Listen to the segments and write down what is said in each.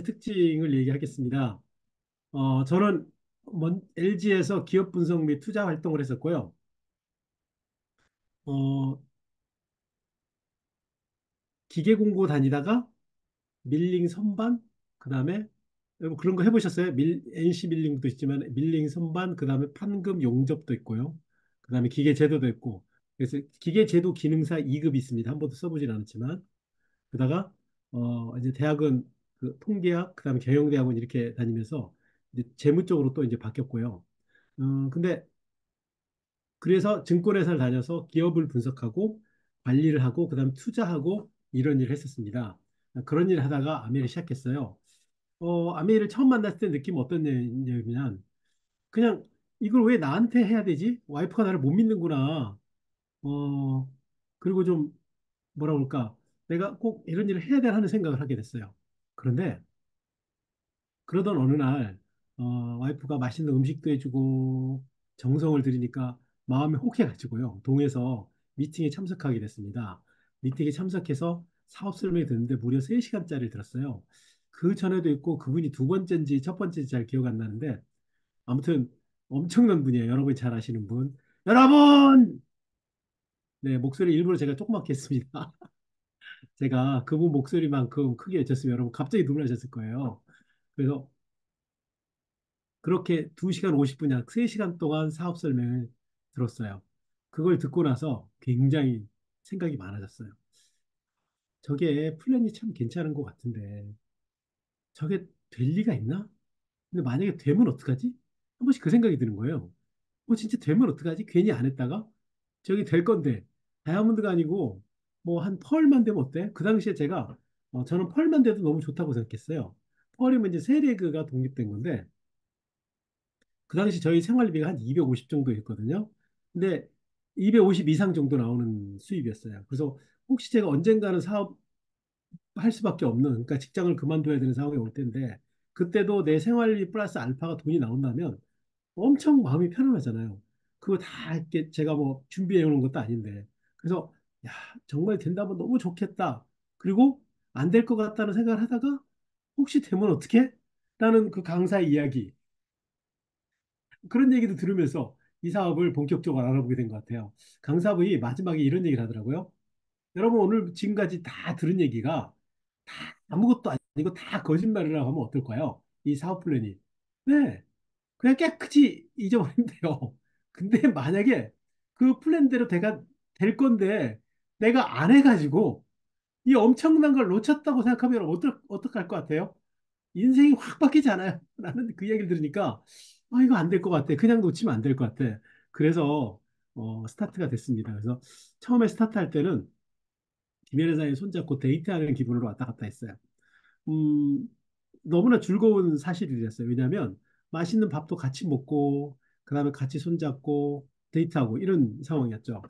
특징을 얘기하겠습니다. 저는 LG에서 기업 분석 및 투자 활동을 했었고요. 어, 기계 공고 다니다가 밀링 선반, 그 다음에 뭐 그런 거 해보셨어요? NC 밀링도 있지만 밀링 선반, 그 다음에 판금 용접도 있고요. 그 다음에 기계 제도도 있고. 그래서 기계 제도 기능사 2급이 있습니다. 한 번도 써보진 않았지만. 그러다가 이제 대학은 그 통계학, 그 다음에 경영대학원 이렇게 다니면서 이제 재무 쪽으로 또 이제 바뀌었고요. 근데 그래서 증권회사를 다녀서 기업을 분석하고 관리를 하고 그다음 투자하고 이런 일을 했었습니다. 그런 일을 하다가 아메를 시작했어요. 아메를 처음 만났을 때 느낌 어떤 냐면 그냥 이걸 왜 나한테 해야 되지? 와이프가 나를 못 믿는구나. 어, 그리고 좀 뭐라 그럴까? 내가 꼭 이런 일을 해야 되나 하는 생각을 하게 됐어요. 그런데 그러던 어느 날 와이프가 맛있는 음식도 해주고 정성을 들이니까 마음이 혹해가지고요. 동해서 미팅에 참석하게 됐습니다. 미팅에 참석해서 사업 설명이 듣는데 무려 3시간짜리를 들었어요. 그 전에도 있고 그분이 두 번째인지 첫 번째인지 잘 기억 안 나는데 아무튼 엄청난 분이에요. 여러분이 잘 아시는 분. 여러분! 네, 목소리 일부러 제가 조그맣게 했습니다. 제가 그분 목소리만큼 크게 외쳤으면 여러분 갑자기 놀라셨을 거예요. 그래서 그렇게 2시간 50분, 약 3시간 동안 사업 설명을 들었어요. 그걸 듣고 나서 굉장히 생각이 많아졌어요. 저게 플랜이 참 괜찮은 것 같은데, 저게 될 리가 있나? 근데 만약에 되면 어떡하지? 한 번씩 그 생각이 드는 거예요. 진짜 되면 어떡하지? 괜히 안 했다가? 저기 될 건데, 다이아몬드가 아니고, 뭐 한 펄만 되면 어때? 그 당시에 제가, 저는 펄만 돼도 너무 좋다고 생각했어요. 펄이면 이제 세레그가 독립된 건데, 그 당시 저희 생활비가 한 250 정도 했거든요. 근데 250 이상 정도 나오는 수입이었어요. 그래서 혹시 제가 언젠가는 사업할 수밖에 없는, 그러니까 직장을 그만둬야 되는 상황이 올 텐데, 그때도 내 생활비 플러스 알파가 돈이 나온다면 엄청 마음이 편안하잖아요. 그거 다 이렇게 제가 뭐 준비해 오는 것도 아닌데. 그래서, 야, 정말 된다면 너무 좋겠다. 그리고 안 될 것 같다는 생각을 하다가 혹시 되면 어떻게? 라는 그 강사의 이야기. 그런 얘기도 들으면서 이 사업을 본격적으로 알아보게 된 것 같아요. 강사분이 마지막에 이런 얘기를 하더라고요. 여러분 오늘 지금까지 다 들은 얘기가 다 아무것도 아니고 다 거짓말이라고 하면 어떨까요? 이 사업 플랜이. 네, 그냥 깨끗이 잊어버린대요. 근데 만약에 그 플랜대로 될 건데 내가 안 해가지고 이 엄청난 걸 놓쳤다고 생각하면 어떡할 것 같아요? 인생이 확 바뀌잖아요. 나는 그 얘기를 들으니까 이거 안 될 것 같아. 그냥 놓치면 안 될 것 같아. 그래서 스타트가 됐습니다. 그래서 처음에 스타트할 때는 김연아사의 손잡고 데이트하는 기분으로 왔다 갔다 했어요. 음, 너무나 즐거운 사실이었어요. 왜냐하면 맛있는 밥도 같이 먹고 그다음에 같이 손잡고 데이트하고 이런 상황이었죠.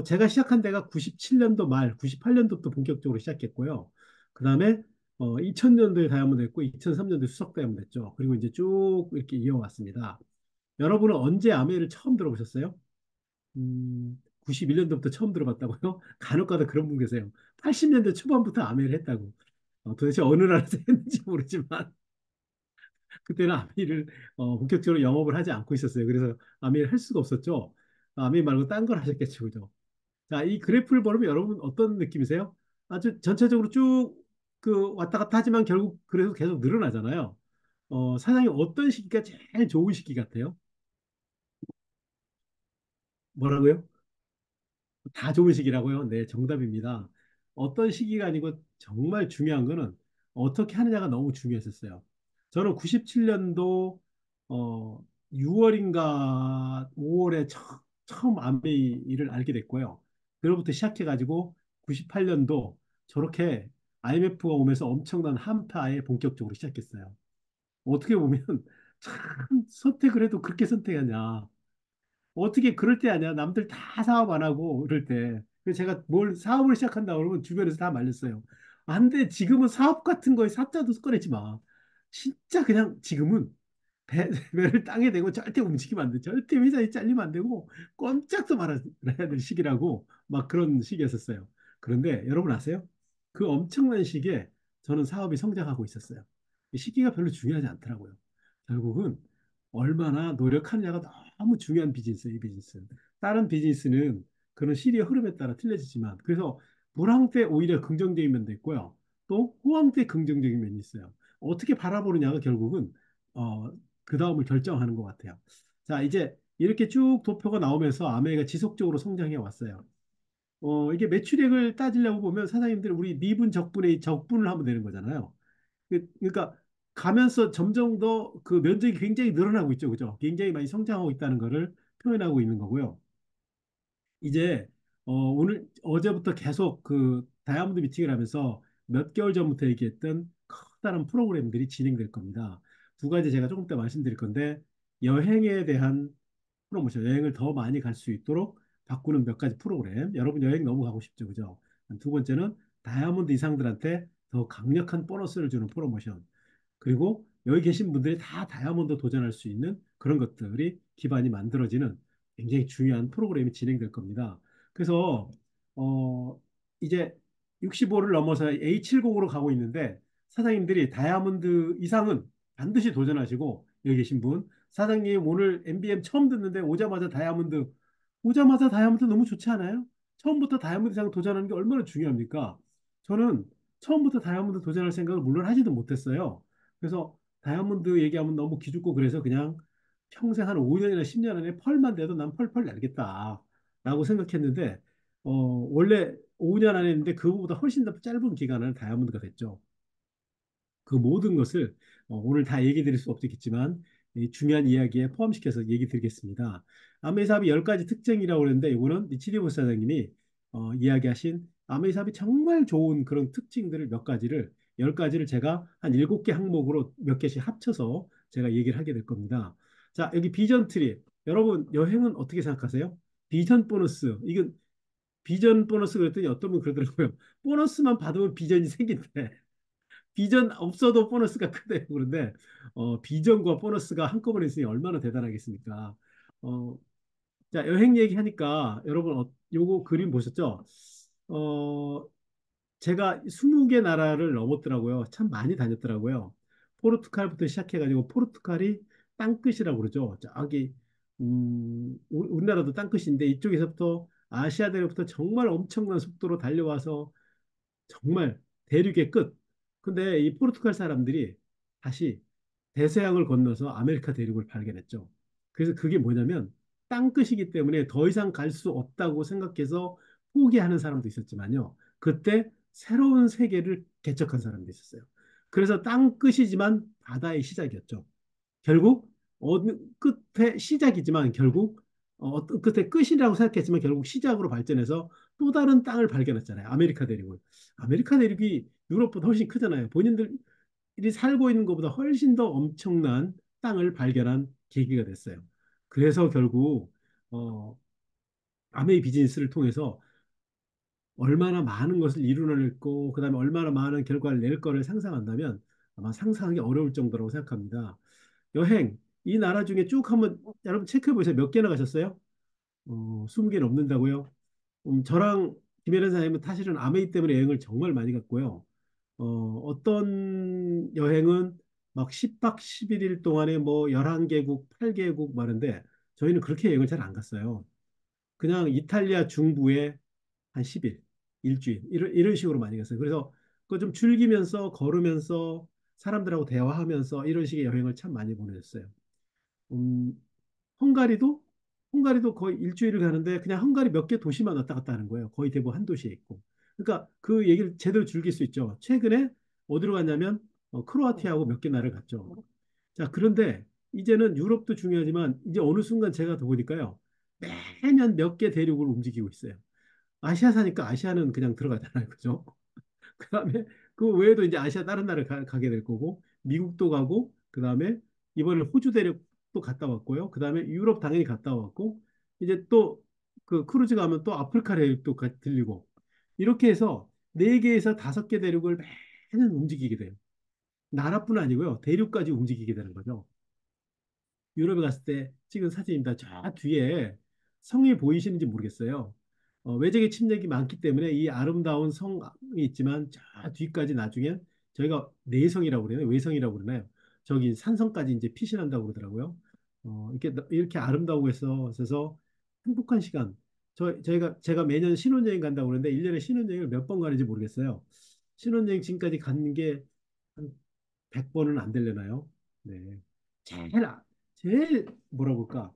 제가 시작한 데가 97년도 말, 98년도부터 본격적으로 시작했고요. 그다음에 2000년도에 다이아몬드 했고 2003년도에 수석 다이아몬드 했죠. 그리고 이제 쭉 이렇게 이어왔습니다. 여러분은 언제 아메이를 처음 들어보셨어요? 91년도부터 처음 들어봤다고요? 간혹가다 그런 분 계세요. 80년대 초반부터 아메이를 했다고. 도대체 어느 나라에서 했는지 모르지만 그때는 아메이를 본격적으로 영업을 하지 않고 있었어요. 그래서 아메이를 할 수가 없었죠. 아메이 말고 딴 걸 하셨겠죠, 그죠? 자, 이 그래프를 보면 여러분 어떤 느낌이세요? 아주 전체적으로 쭉 그 왔다 갔다 하지만 결국 그래서 계속 늘어나잖아요. 사장님 어떤 시기가 제일 좋은 시기 같아요? 뭐라고요? 다 좋은 시기라고요? 네, 정답입니다. 어떤 시기가 아니고 정말 중요한 거는 어떻게 하느냐가 너무 중요했었어요. 저는 97년도 6월인가 5월에 처음 암웨이를 알게 됐고요. 그로부터 시작해가지고 98년도 저렇게 IMF가 오면서 엄청난 한파에 본격적으로 시작했어요. 어떻게 보면 참 선택을 해도 그렇게 선택하냐. 어떻게 그럴 때 아니야. 남들 다 사업 안 하고 이럴 때. 그래서 제가 뭘 사업을 시작한다 그러면 주변에서 다 말렸어요. 안 돼. 지금은 사업 같은 거에 사자도 꺼내지 마. 진짜 그냥 지금은 배를 땅에 대고 절대 움직이면 안 돼. 절대 회사에 잘리면 안 되고 꼼짝도 말아야 될 시기라고 막 그런 시기였었어요. 그런데 여러분 아세요? 그 엄청난 시기에 저는 사업이 성장하고 있었어요. 이 시기가 별로 중요하지 않더라고요. 결국은 얼마나 노력하느냐가 너무 중요한 비즈니스예요, 이 비즈니스는. 다른 비즈니스는 그런 시리의 흐름에 따라 틀려지지만, 그래서 불황 때 오히려 긍정적인 면도 있고요. 또 호황 때 긍정적인 면이 있어요. 어떻게 바라보느냐가 결국은 어, 그 다음을 결정하는 것 같아요. 자, 이제 이렇게 쭉 도표가 나오면서 아메이가 지속적으로 성장해 왔어요. 이게 매출액을 따지려고 보면 사장님들 우리 미분 적분의 적분을 하면 되는 거잖아요. 그러니까 가면서 점점 더 그 면적이 굉장히 늘어나고 있죠. 그죠? 굉장히 많이 성장하고 있다는 거를 표현하고 있는 거고요. 이제 오늘 어제부터 계속 그 다이아몬드 미팅을 하면서 몇 개월 전부터 얘기했던 커다란 프로그램들이 진행될 겁니다. 두 가지 제가 조금 더 말씀드릴 건데 여행에 대한 프로모션, 여행을 더 많이 갈 수 있도록 바꾸는 몇 가지 프로그램. 여러분 여행 너무 가고 싶죠, 그죠? 두 번째는 다이아몬드 이상들한테 더 강력한 보너스를 주는 프로모션. 그리고 여기 계신 분들이 다 다이아몬드 도전할 수 있는 그런 것들이 기반이 만들어지는 굉장히 중요한 프로그램이 진행될 겁니다. 그래서 이제 65를 넘어서 A70으로 가고 있는데 사장님들이 다이아몬드 이상은 반드시 도전하시고 여기 계신 분 사장님 오늘 MBM 처음 듣는데 오자마자 다이아몬드 너무 좋지 않아요? 처음부터 다이아몬드 이상 도전하는 게 얼마나 중요합니까? 저는 처음부터 다이아몬드 도전할 생각을 물론 하지도 못했어요. 그래서 다이아몬드 얘기하면 너무 기죽고 그래서 그냥 평생 한 5년이나 10년 안에 펄만 돼도 난 펄펄 날겠다. 라고 생각했는데, 원래 5년 안에 했는데 그거보다 훨씬 더 짧은 기간을 다이아몬드가 됐죠. 그 모든 것을 오늘 다 얘기 드릴 수 없겠지만 이 중요한 이야기에 포함시켜서 얘기 드리겠습니다. 아메이삽이 10가지 특징이라고 그랬는데 이거는 리치리보 사장님이 이야기하신 아메이삽이 정말 좋은 그런 특징들을 몇 가지를 10가지를 제가 한 7개 항목으로 몇 개씩 합쳐서 제가 얘기를 하게 될 겁니다. 자, 여기 비전 트리. 여러분 여행은 어떻게 생각하세요? 비전 보너스. 이건 비전 보너스 그랬더니 어떤 분 그러더라고요. 보너스만 받으면 비전이 생긴대. 비전 없어도 보너스가 크대요. 그런데 비전과 보너스가 한꺼번에 있으니 얼마나 대단하겠습니까? 어, 자, 여행 얘기하니까 여러분 요거 그림 보셨죠? 어, 제가 20개 나라를 넘었더라고요. 참 많이 다녔더라고요. 포르투갈부터 시작해가지고 포르투갈이 땅끝이라고 그러죠. 저기 우리나라도 땅끝인데 이쪽에서부터 아시아 대륙부터 정말 엄청난 속도로 달려와서 정말 대륙의 끝. 근데 이 포르투갈 사람들이 다시 대서양을 건너서 아메리카 대륙을 발견했죠. 그래서 그게 뭐냐면 땅끝이기 때문에 더 이상 갈 수 없다고 생각해서 포기하는 사람도 있었지만요. 그때 새로운 세계를 개척한 사람도 있었어요. 그래서 땅끝이지만 바다의 시작이었죠. 결국 어느 끝에 시작이지만 결국 어떤 끝에 끝이라고 생각했지만 결국 시작으로 발전해서 또 다른 땅을 발견했잖아요. 아메리카 대륙을. 아메리카 대륙이 유럽보다 훨씬 크잖아요. 본인들이 살고 있는 것보다 훨씬 더 엄청난 땅을 발견한 계기가 됐어요. 그래서 결국 어, 아메이 비즈니스를 통해서 얼마나 많은 것을 이루어냈고 그다음에 얼마나 많은 결과를 낼 거를 상상한다면 아마 상상하기 어려울 정도라고 생각합니다. 여행 이 나라 중에 쭉 한번 여러분 체크해 보세요. 몇 개나 가셨어요? 20개 넘는다고요? 저랑 김혜련 사장님은 사실은 아메이 때문에 여행을 정말 많이 갔고요. 어떤 여행은 막 10박 11일 동안에 뭐 11개국, 8개국 많은데 저희는 그렇게 여행을 잘 안 갔어요. 그냥 이탈리아 중부에 한 10일, 일주일 이런 식으로 많이 갔어요. 그래서 그거 좀 즐기면서 걸으면서 사람들하고 대화하면서 이런 식의 여행을 참 많이 보내셨어요. 음, 헝가리도 헝가리도 거의 일주일을 가는데 그냥 헝가리 몇 개 도시만 왔다 갔다 하는 거예요. 거의 대부분 한 도시에 있고. 그러니까 그 얘기를 제대로 즐길 수 있죠. 최근에 어디로 갔냐면 크로아티아하고 몇 개 나라를 갔죠. 자, 그런데 이제는 유럽도 중요하지만 이제 어느 순간 제가 더 보니까요. 매년 몇 개 대륙을 움직이고 있어요. 아시아 사니까 아시아는 그냥 들어가잖아요. 그죠? 그다음에 그 외에도 이제 아시아 다른 나라를 가게 될 거고 미국도 가고 그다음에 이번에 호주 대륙도 갔다 왔고요. 그다음에 유럽 당연히 갔다 왔고 이제 또 그 크루즈 가면 또 아프리카 대륙도 들리고 이렇게 해서 네 개에서 다섯 개 대륙을 매년 움직이게 돼요. 나라뿐 아니고요. 대륙까지 움직이게 되는 거죠. 유럽에 갔을 때 찍은 사진입니다. 저 뒤에 성이 보이시는지 모르겠어요. 외적의 침략이 많기 때문에 이 아름다운 성이 있지만 저 뒤까지 나중에 저희가 내성이라고 그러나요? 외성이라고 그러나요? 저기 산성까지 이제 피신한다고 그러더라고요. 이렇게 아름다우고 해서 행복한 시간. 제가 매년 신혼여행 간다고 그러는데 1년에 신혼여행을 몇 번 가는지 모르겠어요. 신혼여행 지금까지 가는 게 한 100번은 안 되려나요? 네. 제일, 제일 뭐라 볼까?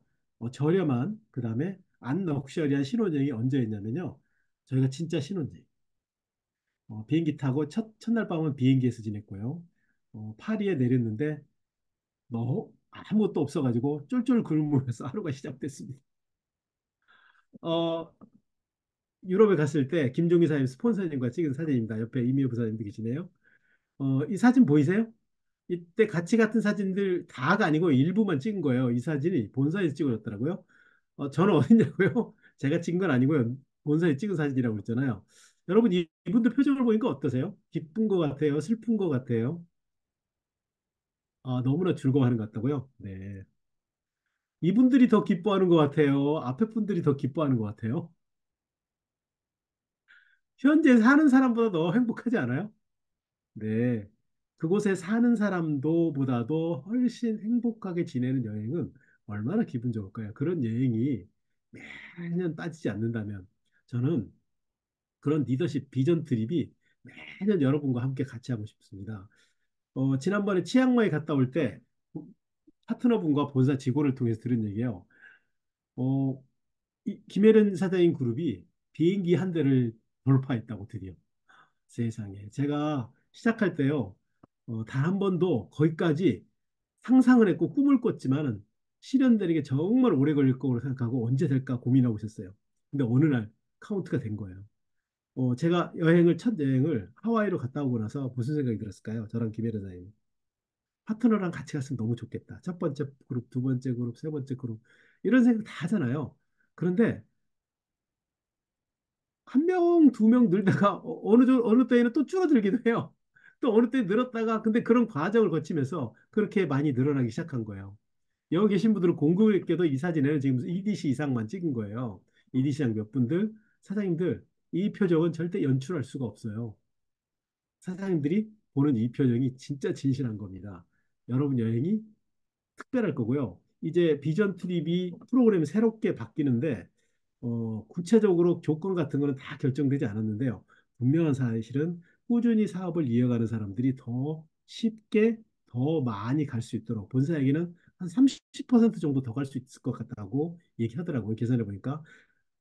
저렴한, 그 다음에 안 럭셔리한 신혼여행이 언제였냐면요. 저희가 진짜 신혼여행. 비행기 타고 첫날 밤은 비행기에서 지냈고요. 파리에 내렸는데 아무것도 없어가지고 쫄쫄 굶으면서 하루가 시작됐습니다. 어, 유럽에 갔을 때 김종기 사장님 스폰서님과 찍은 사진입니다. 옆에 이미호 부사님도 계시네요. 이 사진 보이세요? 이때 같이 같은 사진들 다가 아니고 일부만 찍은 거예요. 이 사진이 본사에서 찍어졌더라고요. 저는 어딨냐고요? 제가 찍은 건 아니고요. 본사에 찍은 사진이라고 그랬잖아요. 여러분, 이분들 표정을 보니까 어떠세요? 기쁜 것 같아요? 슬픈 것 같아요? 너무나 즐거워하는 것 같다고요? 네. 이분들이 더 기뻐하는 것 같아요. 앞에 분들이 더 기뻐하는 것 같아요. 현재 사는 사람보다 더 행복하지 않아요? 네. 그곳에 사는 사람도 보다도 훨씬 행복하게 지내는 여행은 얼마나 기분 좋을까요? 그런 여행이 매년 빠지지 않는다면 저는 그런 리더십 비전 트립이 매년 여러분과 함께 같이 하고 싶습니다. 지난번에 치앙마이 갔다 올 때 파트너분과 본사 직원을 통해서 들은 얘기예요. 어, 김혜련 사장님 그룹이 비행기 한 대를 돌파했다고 드디어. 세상에. 제가 시작할 때요, 단 한 번도 거기까지 상상을 했고 꿈을 꿨지만은 실현되는 게 정말 오래 걸릴 거라고 생각하고 언제 될까 고민하고 있었어요. 근데 어느 날 카운트가 된 거예요. 제가 첫 여행을 하와이로 갔다 오고 나서 무슨 생각이 들었을까요? 저랑 김혜련 사장님. 파트너랑 같이 갔으면 너무 좋겠다. 첫 번째 그룹, 두 번째 그룹, 세 번째 그룹. 이런 생각 다 하잖아요. 그런데 한 명, 두 명 늘다가 어느 때에는 또 줄어들기도 해요. 또 어느 때 늘었다가 근데 그런 과정을 거치면서 그렇게 많이 늘어나기 시작한 거예요. 여기 계신 분들은 공교롭게도 이 사진에는 지금 EDC 이상만 찍은 거예요. EDC랑 몇 분들, 사장님들 이 표정은 절대 연출할 수가 없어요. 사장님들이 보는 이 표정이 진짜 진실한 겁니다. 여러분 여행이 특별할 거고요. 이제 비전 트립이 프로그램이 새롭게 바뀌는데 구체적으로 조건 같은 거는 다 결정되지 않았는데요. 분명한 사실은 꾸준히 사업을 이어가는 사람들이 더 쉽게 더 많이 갈 수 있도록 본사에게는 한 30% 정도 더 갈 수 있을 것 같다고 얘기하더라고요. 계산해 보니까.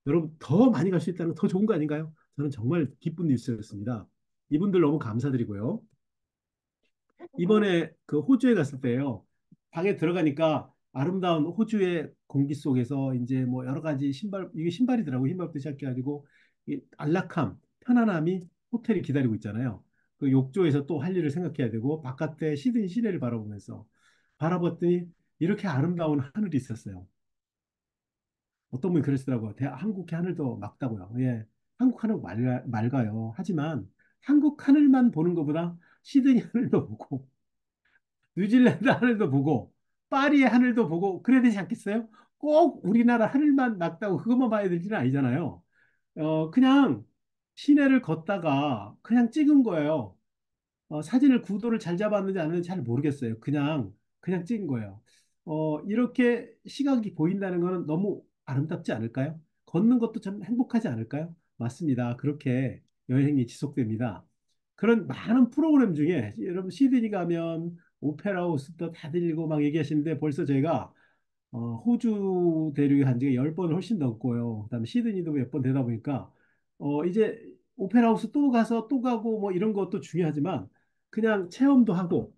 여러분 더 많이 갈 수 있다는 거 더 좋은 거 아닌가요? 저는 정말 기쁜 뉴스였습니다. 이분들 너무 감사드리고요. 이번에 그 호주에 갔을 때요. 방에 들어가니까 아름다운 호주의 공기 속에서 이제 뭐 여러 가지 이게 신발이더라고요. 신발부터 시작해가지고 이 안락함, 편안함이 호텔이 기다리고 있잖아요. 그 욕조에서 또 할 일을 생각해야 되고 바깥에 시드니 시내를 바라보면서 바라봤더니 이렇게 아름다운 하늘이 있었어요. 어떤 분이 그러시더라고요. 한국의 하늘도 맑다고요. 예, 한국 하늘 맑아요. 하지만 한국 하늘만 보는 것보다 시드니 하늘도 보고 뉴질랜드 하늘도 보고 파리의 하늘도 보고 그래야 되지 않겠어요? 꼭 우리나라 하늘만 맑다고 그것만 봐야 될지는 아니잖아요. 그냥 시내를 걷다가 그냥 찍은 거예요. 사진을 구도를 잘 잡았는지 안 했는지 잘 모르겠어요. 그냥 찍은 거예요. 이렇게 시각이 보인다는 거는 너무 아름답지 않을까요? 걷는 것도 참 행복하지 않을까요? 맞습니다. 그렇게 여행이 지속됩니다. 그런 많은 프로그램 중에 여러분 시드니 가면 오페라 하우스도 다 들리고 막 얘기하시는데 벌써 제가 호주 대륙에 간 지가 10번을 훨씬 넘고요. 그다음에 시드니도 몇 번 되다 보니까 이제 오페라 하우스 또 가서 또 가고 뭐 이런 것도 중요하지만 그냥 체험도 하고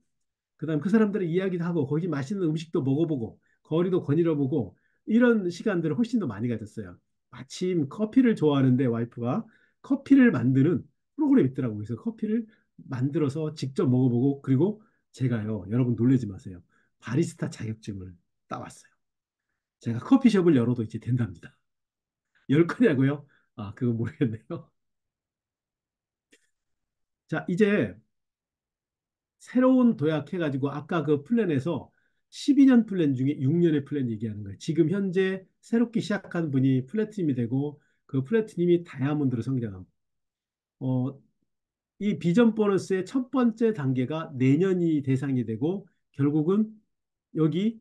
그다음 그 사람들의 이야기도 하고 거기 맛있는 음식도 먹어보고 거리도 거닐어보고 이런 시간들을 훨씬 더 많이 가졌어요. 마침 커피를 좋아하는데 와이프가 커피를 만드는 프로그램이 있더라고요. 그래서 커피를 만들어서 직접 먹어보고 그리고 제가요, 여러분 놀라지 마세요. 바리스타 자격증을 따왔어요. 제가 커피숍을 열어도 이제 된답니다. 열 거냐고요? 그거 모르겠네요. 자, 이제 새로운 도약해가지고 아까 그 플랜에서 12년 플랜 중에 6년의 플랜 얘기하는 거예요. 지금 현재 새롭게 시작한 분이 플래티님이 되고 그 플래티님이 다이아몬드로 성장함. 어, 이 비전 보너스의 첫 번째 단계가 내년이 대상이 되고 결국은 여기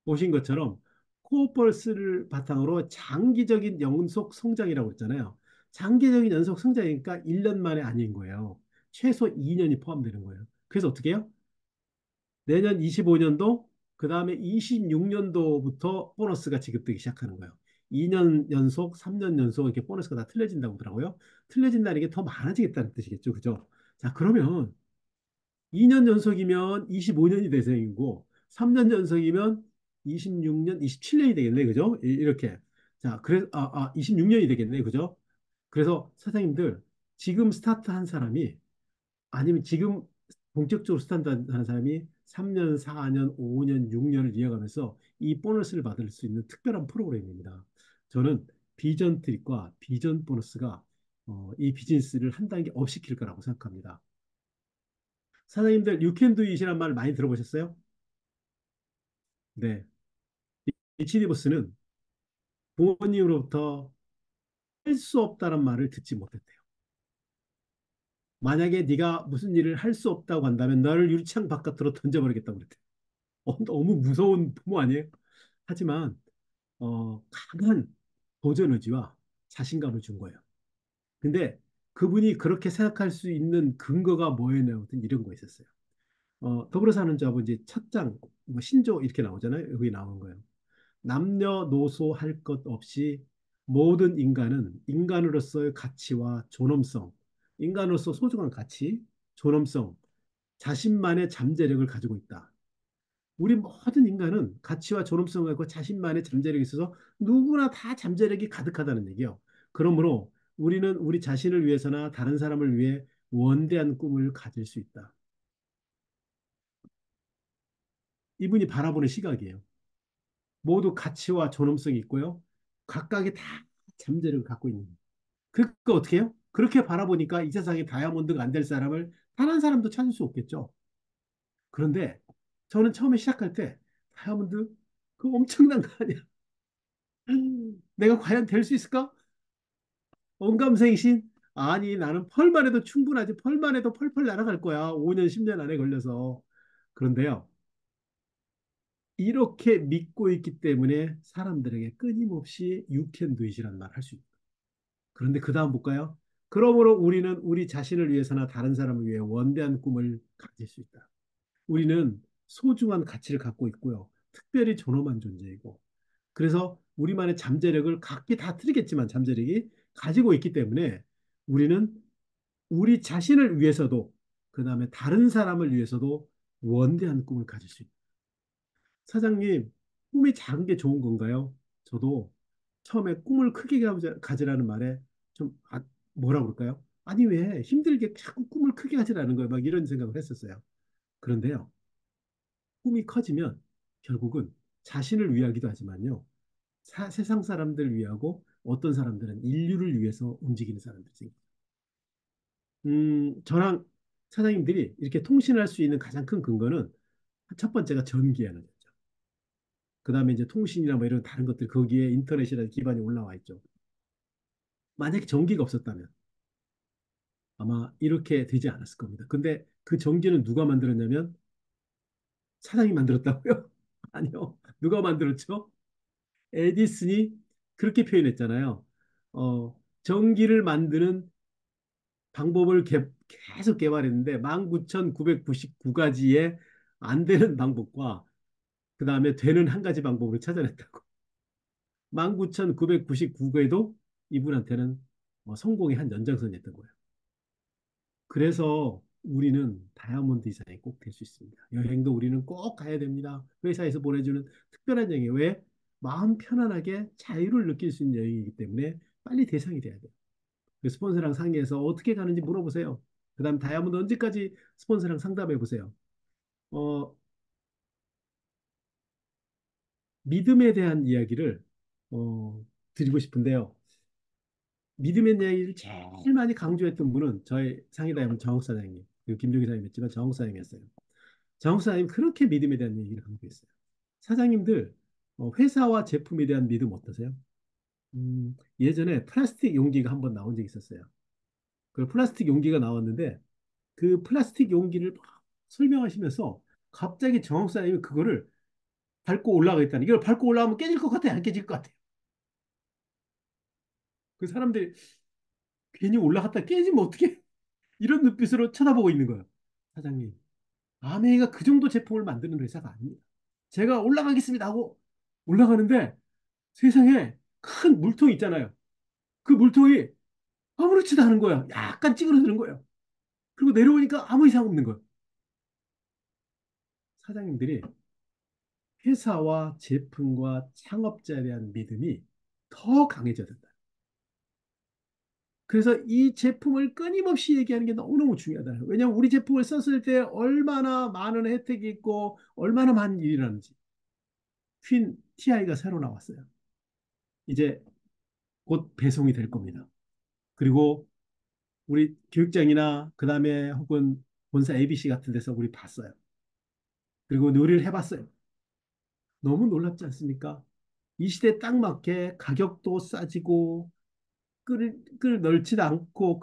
보신 것처럼 코어펄스를 바탕으로 장기적인 연속 성장이라고 했잖아요. 장기적인 연속 성장이니까 1년 만에 아닌 거예요. 최소 2년이 포함되는 거예요. 그래서 어떻게 해요? 내년 25년도, 그 다음에 26년도부터 보너스가 지급되기 시작하는 거예요. 2년 연속, 3년 연속 이렇게 보너스가 다 틀려진다고 하더라고요. 틀려진다는 게 더 많아지겠다는 뜻이겠죠. 그죠? 자, 그러면 2년 연속이면 25년이 대생이고 3년 연속이면 26년, 27년이 되겠네. 그죠? 이렇게. 자, 26년이 되겠네. 그죠? 그래서 사장님들 지금 스타트한 사람이 아니면 지금 본격적으로 스타트하는 사람이 3년, 4년, 5년, 6년을 이어가면서 이 보너스를 받을 수 있는 특별한 프로그램입니다. 저는 비전 트립과 비전 보너스가 이 비즈니스를 한 단계 업 시킬 거라고 생각합니다. 사장님들 유캔두잇이란 말 많이 들어보셨어요? 네. 리치디버스는 부모님으로부터 할 수 없다는 말을 듣지 못했대요. 만약에 네가 무슨 일을 할 수 없다고 한다면 너를 유리창 바깥으로 던져버리겠다고 그랬대요. 너무 무서운 부모 아니에요? 하지만 강한 도전 의지와 자신감을 준 거예요. 근데 그분이 그렇게 생각할 수 있는 근거가 뭐였냐면 이런 거 있었어요. 더불어 사는 자고 이제 첫 장, 뭐 신조 이렇게 나오잖아요. 여기 나오는 거예요. 남녀노소 할 것 없이 모든 인간은 인간으로서의 가치와 존엄성, 인간으로서 소중한 가치, 존엄성, 자신만의 잠재력을 가지고 있다. 우리 모든 인간은 가치와 존엄성을 갖고 자신만의 잠재력이 있어서 누구나 다 잠재력이 가득하다는 얘기예요. 그러므로 우리는 우리 자신을 위해서나 다른 사람을 위해 원대한 꿈을 가질 수 있다. 이분이 바라보는 시각이에요. 모두 가치와 존엄성이 있고요. 각각의 다 잠재력을 갖고 있는 거예요. 그러니까 어떻게 해요? 그렇게 바라보니까 이 세상에 다이아몬드가 안 될 사람을 단 한 사람도 찾을 수 없겠죠. 그런데 저는 처음에 시작할 때 다이아몬드 그 엄청난 거 아니야? 내가 과연 될 수 있을까? 언감생신? 아니, 나는 펄만 해도 충분하지. 펄만 해도 펄펄 날아갈 거야. 5년, 10년 안에 걸려서. 그런데요, 이렇게 믿고 있기 때문에 사람들에게 끊임없이 You can do it이라는 말 할 수 있다. 그런데 그 다음 볼까요? 그러므로 우리는 우리 자신을 위해서나 다른 사람을 위해 원대한 꿈을 가질 수 있다. 우리는 소중한 가치를 갖고 있고요. 특별히 존엄한 존재이고. 그래서 우리만의 잠재력을 각기 다 틀리겠지만 잠재력이 가지고 있기 때문에 우리는 우리 자신을 위해서도 그 다음에 다른 사람을 위해서도 원대한 꿈을 가질 수 있다. 사장님, 꿈이 작은 게 좋은 건가요? 저도 처음에 꿈을 크게 가지라는 말에 좀 뭐라 그럴까요? 아니 왜 힘들게 자꾸 꿈을 크게 가지라는 거예요? 막 이런 생각을 했었어요. 그런데요, 꿈이 커지면 결국은 자신을 위하기도 하지만요, 세상 사람들 위하고 어떤 사람들은 인류를 위해서 움직이는 사람들이 생겨요. 저랑 사장님들이 이렇게 통신할 수 있는 가장 큰 근거는 첫 번째가 전기라는 거죠. 그 다음에 이제 통신이나 뭐 이런 다른 것들 거기에 인터넷이라는 기반이 올라와 있죠. 만약에 전기가 없었다면 아마 이렇게 되지 않았을 겁니다. 근데 그 전기는 누가 만들었냐면 사장이 만들었다고요? 아니요. 누가 만들었죠? 에디슨이 그렇게 표현했잖아요. 전기를 만드는 방법을 계속 개발했는데 19,999가지의 안 되는 방법과 그 다음에 되는 한 가지 방법을 찾아냈다고. 19,999개도 이분한테는 성공의 한 연장선이었던 거예요. 그래서 우리는 다이아몬드 이상이 꼭 될 수 있습니다. 여행도 우리는 꼭 가야 됩니다. 회사에서 보내주는 특별한 여행. 왜? 마음 편안하게 자유를 느낄 수 있는 여행이기 때문에 빨리 대상이 돼야 돼요. 그 스폰서랑 상의해서 어떻게 가는지 물어보세요. 그다음 다이아몬드 언제까지 스폰서랑 상담해 보세요. 어, 믿음에 대한 이야기를 어, 드리고 싶은데요. 믿음의 이야기를 제일 많이 강조했던 분은 저희 상위 다이아몬드 정욱 사장님, 그리고 김종기 사장님이었지만 정욱 사장님이었어요. 정욱 사장님 그렇게 믿음에 대한 얘기를 강조했어요. 사장님들 회사와 제품에 대한 믿음 어떠세요? 예전에 플라스틱 용기가 한번 나온 적이 있었어요. 그 플라스틱 용기가 나왔는데 그 플라스틱 용기를 막 설명하시면서 갑자기 정학사님이 그거를 밟고 올라가겠다는 이걸 밟고 올라가면 깨질 것 같아요? 안 깨질 것 같아요? 그 사람들이 괜히 올라갔다 깨지면 어떻게 이런 눈빛으로 쳐다보고 있는 거예요. 사장님, 아메이가 그 정도 제품을 만드는 회사가 아닙니다. 제가 올라가겠습니다 하고 올라가는데 세상에 큰 물통이 있잖아요. 그 물통이 아무렇지도 않은 거예요. 약간 찌그러드는 거예요. 그리고 내려오니까 아무 이상 없는 거예요. 사장님들이 회사와 제품과 창업자에 대한 믿음이 더 강해져야 된다. 그래서 이 제품을 끊임없이 얘기하는 게 너무너무 중요하다. 왜냐하면 우리 제품을 썼을 때 얼마나 많은 혜택이 있고 얼마나 많은 일이 나는지. 퀸 TI가 새로 나왔어요. 이제 곧 배송이 될 겁니다. 그리고 우리 교육장이나 그다음에 혹은 본사 ABC 같은 데서 우리 봤어요. 그리고 놀이를 해봤어요. 너무 놀랍지 않습니까? 이 시대에 딱 맞게 가격도 싸지고 끓 넓지도 않고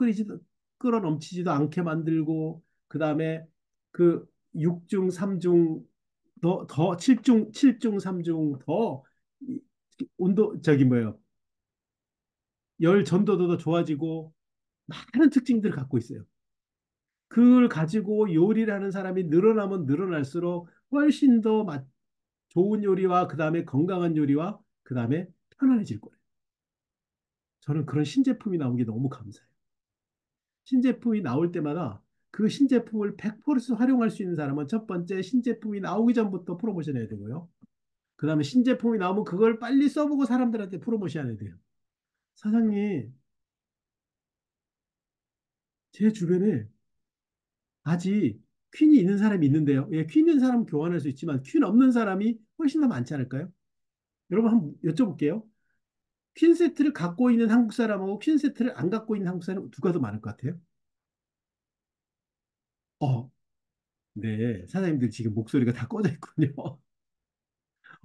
끓어 넘치지도 않게 만들고 그다음에 그 6중 3중 더 7중 3중 더 온도 저기 뭐예요? 열 전도도 더 좋아지고 많은 특징들을 갖고 있어요. 그걸 가지고 요리를 하는 사람이 늘어나면 늘어날수록 훨씬 더 좋은 요리와 그다음에 건강한 요리와 그다음에 편안해질 거예요. 저는 그런 신제품이 나온 게 너무 감사해요. 신제품이 나올 때마다 그 신제품을 100% 활용할 수 있는 사람은 첫 번째 신제품이 나오기 전부터 프로모션 해야 되고요. 그다음에 신제품이 나오면 그걸 빨리 써보고 사람들한테 프로모션 해야 돼요. 사장님, 제 주변에 아직 퀸이 있는 사람이 있는데요. 예, 퀸 있는 사람은 교환할 수 있지만 퀸 없는 사람이 훨씬 더 많지 않을까요? 여러분 한번 여쭤볼게요. 퀸 세트를 갖고 있는 한국 사람하고 퀸 세트를 안 갖고 있는 한국 사람은 누가 더 많을 것 같아요? 어, 네. 사장님들 지금 목소리가 다 꺼져 있군요.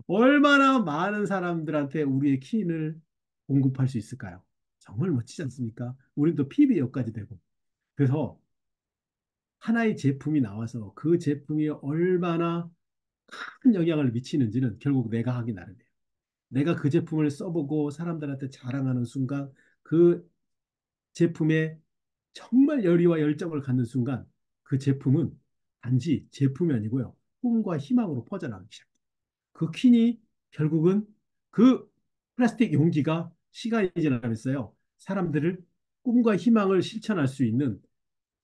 얼마나 많은 사람들한테 우리의 퀸을 공급할 수 있을까요? 정말 멋지지 않습니까? 우린 또 PB여까지 되고. 그래서 하나의 제품이 나와서 그 제품이 얼마나 큰 영향을 미치는지는 결국 내가 하기 나름이에요. 내가 그 제품을 써보고 사람들한테 자랑하는 순간 그 제품에 정말 열의와 열정을 갖는 순간 그 제품은 단지 제품이 아니고요. 꿈과 희망으로 퍼져나가기 시작해요. 그 퀸이 결국은 그 플라스틱 용기가 시간이 지나면서요. 사람들을 꿈과 희망을 실천할 수 있는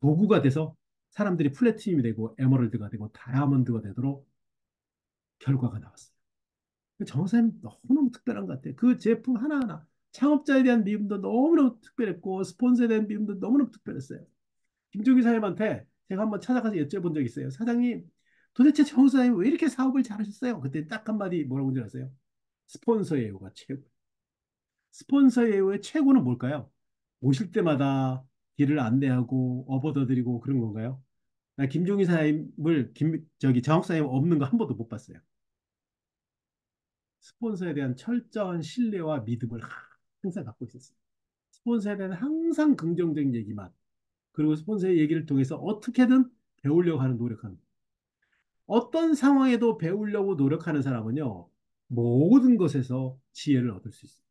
도구가 돼서 사람들이 플래티늄이 되고 에메랄드가 되고 다이아몬드가 되도록 결과가 나왔어요. 정선생님 너무너무 특별한 것 같아요. 그 제품 하나하나 창업자에 대한 미움도 너무너무 특별했고 스폰서에 대한 미움도 너무너무 특별했어요. 김종기 사장님한테 제가 한번 찾아가서 여쭤본 적이 있어요. 사장님, 도대체 정 사장님 왜 이렇게 사업을 잘하셨어요? 그때 딱 한마디 뭐라고 한줄 아세요? 스폰서예요가 최고. 스폰서예요의 최고는 뭘까요? 오실 때마다 길을 안내하고 업어드리고 그런 건가요? 나 김종희 사장님을 저기 정학 사장님 없는 거 한 번도 못 봤어요. 스폰서에 대한 철저한 신뢰와 믿음을 항상 갖고 있었어요. 스폰서에 대한 항상 긍정적인 얘기만 그리고 스폰서의 얘기를 통해서 어떻게든 배우려고 하는 노력하는 어떤 상황에도 배우려고 노력하는 사람은요 모든 것에서 지혜를 얻을 수 있어요.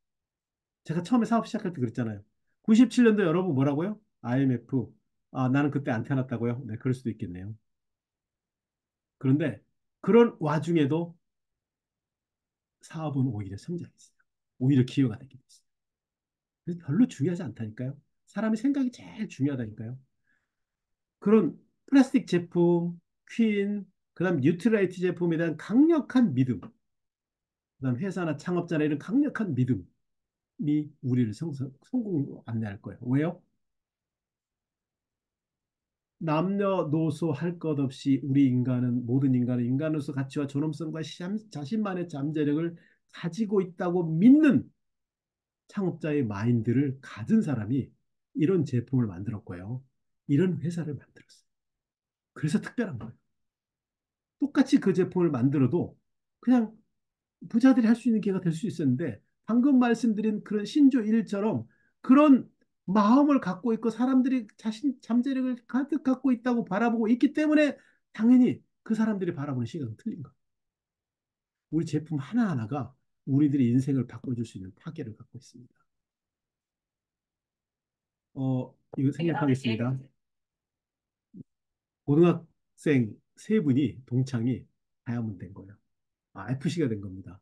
제가 처음에 사업 시작할 때 그랬잖아요. 97년도 여러분 뭐라고요? IMF. 아, 나는 그때 안 태어났다고요? 네, 그럴 수도 있겠네요. 그런데 그런 와중에도 사업은 오히려 성장했어요. 오히려 기여가 되게 됐어요. 그래서 별로 중요하지 않다니까요. 사람의 생각이 제일 중요하다니까요. 그런 플라스틱 제품, 퀸, 그다음 뉴트라이트 제품에 대한 강력한 믿음, 그다음 회사나 창업자나 이런 강력한 믿음이 우리를 성공으로 안내할 거예요. 왜요? 남녀노소 할 것 없이 우리 인간은 모든 인간은 인간으로서 가치와 존엄성과 자신만의 잠재력을 가지고 있다고 믿는 창업자의 마인드를 가진 사람이 이런 제품을 만들었고요. 이런 회사를 만들었어요. 그래서 특별한 거예요. 똑같이 그 제품을 만들어도 그냥 부자들이 할 수 있는 기회가 될 수 있었는데 방금 말씀드린 그런 신조 1처럼 그런 마음을 갖고 있고 사람들이 자신 잠재력을 가득 갖고 있다고 바라보고 있기 때문에 당연히 그 사람들이 바라보는 시각은 틀린 거예요. 우리 제품 하나하나가 우리들의 인생을 바꿔줄 수 있는 파괴를 갖고 있습니다. 이거 생략하겠습니다. 고등학생 세 분이 동창이 다이아몬드 된 거예요. FC가 된 겁니다.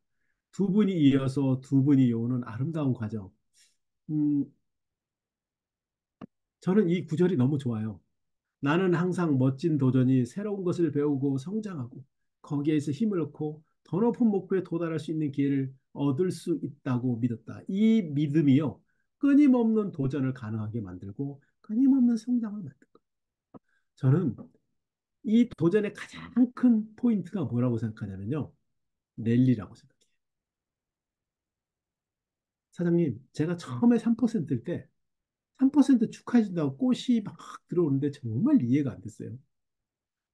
두 분이 이어서 두 분이 오는 아름다운 과정. 음, 저는 이 구절이 너무 좋아요. 나는 항상 멋진 도전이 새로운 것을 배우고 성장하고 거기에서 힘을 얻고 더 높은 목표에 도달할 수 있는 기회를 얻을 수 있다고 믿었다. 이 믿음이요. 끊임없는 도전을 가능하게 만들고 끊임없는 성장을 만들고. 저는 이 도전의 가장 큰 포인트가 뭐라고 생각하냐면요. 랠리라고 생각해요. 사장님, 제가 처음에 3%일 때 3% 축하해준다고 꽃이 막 들어오는데 정말 이해가 안 됐어요.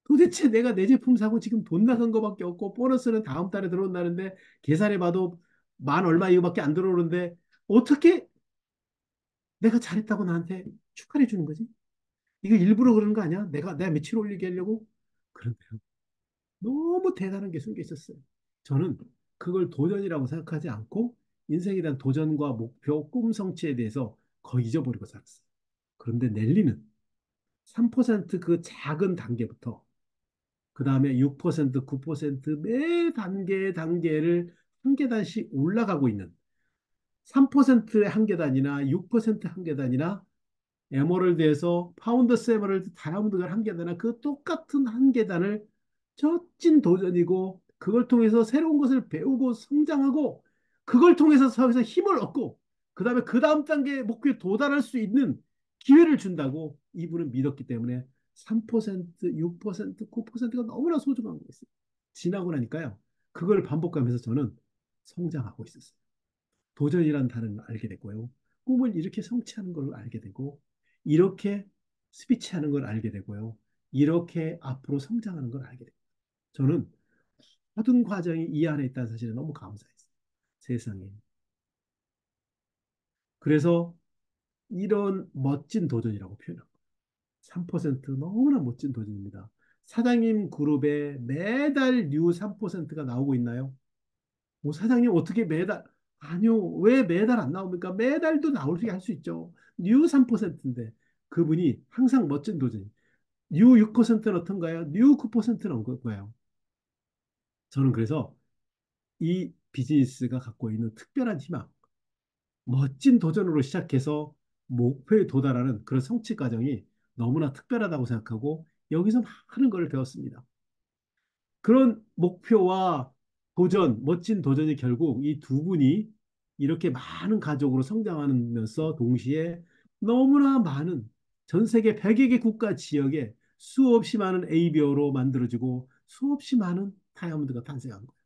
도대체 내가 내 제품 사고 지금 돈 나간 거밖에 없고 보너스는 다음 달에 들어온다는데 계산해봐도 만 얼마 이거밖에 안 들어오는데 어떻게 내가 잘했다고 나한테 축하해 주는 거지? 이거 일부러 그러는 거 아니야? 내가 며칠 올리게 하려고? 그런데요. 너무 대단한 게 숨겨 있었어요. 저는 그걸 도전이라고 생각하지 않고 인생에 대한 도전과 목표, 꿈 성취에 대해서 거의 잊어버리고 살았어요. 그런데 넬리는 3%그 작은 단계부터 그 다음에 6%, 9% 매 단계를 한 계단씩 올라가고 있는 3%의 한 계단이나 6%한 계단이나 에머럴드에서 파운더스 에머럴드 다이아몬드가 한 계단이나 그 똑같은 한 계단을 멋진 도전이고 그걸 통해서 새로운 것을 배우고 성장하고 그걸 통해서 사회에서 힘을 얻고 그 다음에 그 다음 단계 목표에 도달할 수 있는 기회를 준다고 이분은 믿었기 때문에 3%, 6%, 9%가 너무나 소중한 거였어요. 지나고 나니까요. 그걸 반복하면서 저는 성장하고 있었어요. 도전이라는 단어를 알게 됐고요. 꿈을 이렇게 성취하는 걸 알게 되고, 이렇게 스피치하는 걸 알게 되고요. 이렇게 앞으로 성장하는 걸 알게 됩니다. 저는 모든 과정이 이 안에 있다는 사실에 너무 감사했어요. 세상에. 그래서 이런 멋진 도전이라고 표현합니다. 3% 너무나 멋진 도전입니다. 사장님 그룹에 매달 뉴 3%가 나오고 있나요? 뭐 사장님 어떻게 매달 아니요 왜 매달 안 나옵니까? 매달도 나오게 할 수 있죠. 뉴 3%인데 그분이 항상 멋진 도전. 뉴 6%는 어떤가요? 뉴 9%는 어떤가요? 저는 그래서 이 비즈니스가 갖고 있는 특별한 희망, 멋진 도전으로 시작해서 목표에 도달하는 그런 성취 과정이 너무나 특별하다고 생각하고 여기서 많은 걸 배웠습니다. 그런 목표와 도전, 멋진 도전이 결국 이 두 분이 이렇게 많은 가족으로 성장하면서 동시에 너무나 많은 전 세계 100여 개 국가 지역에 수없이 많은 ABO로 만들어지고 수없이 많은 다이아몬드가 탄생한 거예요.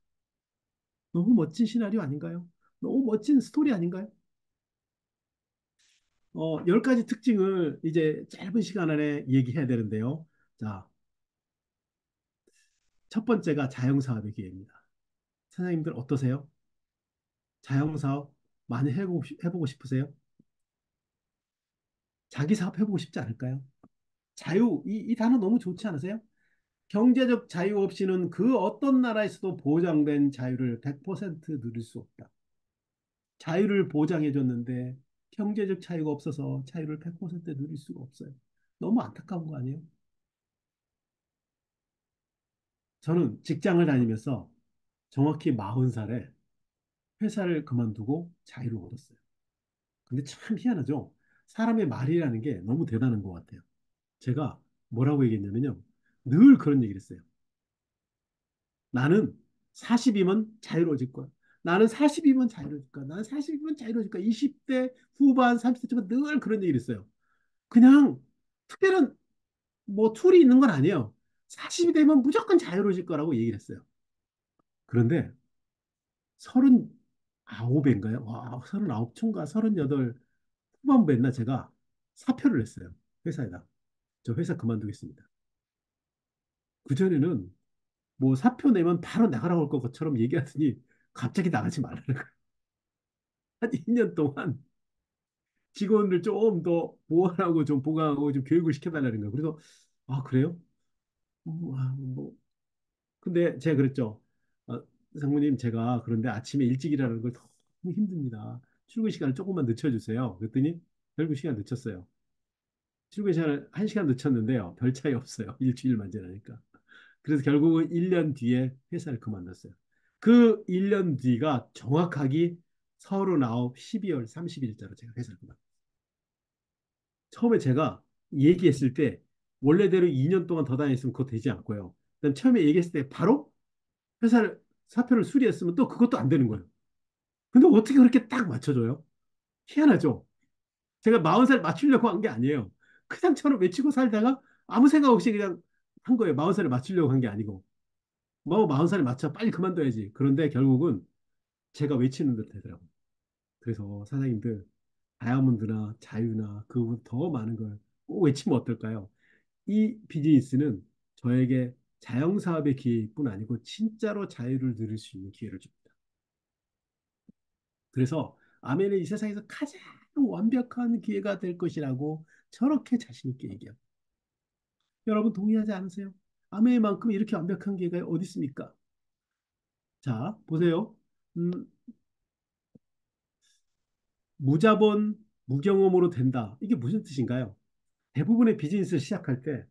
너무 멋진 시나리오 아닌가요? 너무 멋진 스토리 아닌가요? 10가지 특징을 이제 짧은 시간 안에 얘기해야 되는데요. 자, 첫 번째가 자영사업의 기회입니다. 사장님들 어떠세요? 자영사업 많이 해보고 싶으세요? 자기 사업 해보고 싶지 않을까요? 자유, 이 단어 너무 좋지 않으세요? 경제적 자유 없이는 그 어떤 나라에서도 보장된 자유를 100% 누릴 수 없다. 자유를 보장해줬는데 경제적 자유가 없어서 자유를 100% 누릴 수가 없어요. 너무 안타까운 거 아니에요? 저는 직장을 다니면서 정확히 40살에 회사를 그만두고 자유를 얻었어요. 근데 참 희한하죠? 사람의 말이라는 게 너무 대단한 것 같아요. 제가 뭐라고 얘기했냐면요. 늘 그런 얘기를 했어요. 나는 40이면 자유로워질 거야. 나는 40이면 자유로워질 거야. 나는 40이면 자유로워질 거야. 20대 후반, 30대 초반 늘 그런 얘기를 했어요. 그냥 특별한 뭐 툴이 있는 건 아니에요. 40이 되면 무조건 자유로워질 거라고 얘기를 했어요. 그런데 39인가요? 와, 39초인가 38 후반부였나 제가 사표를 냈어요. 회사에다. 저 회사 그만두겠습니다. 그전에는 뭐 사표 내면 바로 나가라고 할 것처럼 얘기하더니 갑자기 나가지 말라는 거예요. 한 2년 동안 직원을 좀 더 보완하고 좀 보강하고 좀 교육을 시켜달라는 거예요. 그래서 아 그래요? 뭐 근데 제가 그랬죠. 어, 상무님 제가 그런데 아침에 일찍 일하는 걸 너무 힘듭니다. 출근 시간을 조금만 늦춰주세요. 그랬더니 결국 시간 늦췄어요. 출근 시간을 1시간 늦췄는데요. 별 차이 없어요. 일주일만 지나니까. 그래서 결국은 1년 뒤에 회사를 그만뒀어요. 그 1년 뒤가 정확하게 39, 12월 30일자로 제가 회사를 그만뒀어요. 처음에 제가 얘기했을 때 원래대로 2년 동안 더 다녔으면 그거 되지 않고요. 그다음 처음에 얘기했을 때 바로 회사를 사표를 수리했으면 또 그것도 안 되는 거예요. 근데 어떻게 그렇게 딱 맞춰줘요? 희한하죠? 제가 40살 맞추려고 한 게 아니에요. 그냥처럼 외치고 살다가 아무 생각 없이 그냥 한 거예요. 40살을 맞추려고 한 게 아니고. 뭐 40살에 맞춰 빨리 그만둬야지. 그런데 결국은 제가 외치는 듯 되더라고요. 그래서 사장님들 다이아몬드나 자유나 그거 더 많은 걸 꼭 외치면 어떨까요? 이 비즈니스는 저에게 자영사업의 기회뿐 아니고 진짜로 자유를 누릴 수 있는 기회를 줍니다. 그래서 아멘은 이 세상에서 가장 완벽한 기회가 될 것이라고 저렇게 자신 있게 얘기해요. 여러분 동의하지 않으세요? 아멘만큼 이렇게 완벽한 기회가 어디 있습니까? 자, 보세요. 음, 무자본, 무경험으로 된다. 이게 무슨 뜻인가요? 대부분의 비즈니스를 시작할 때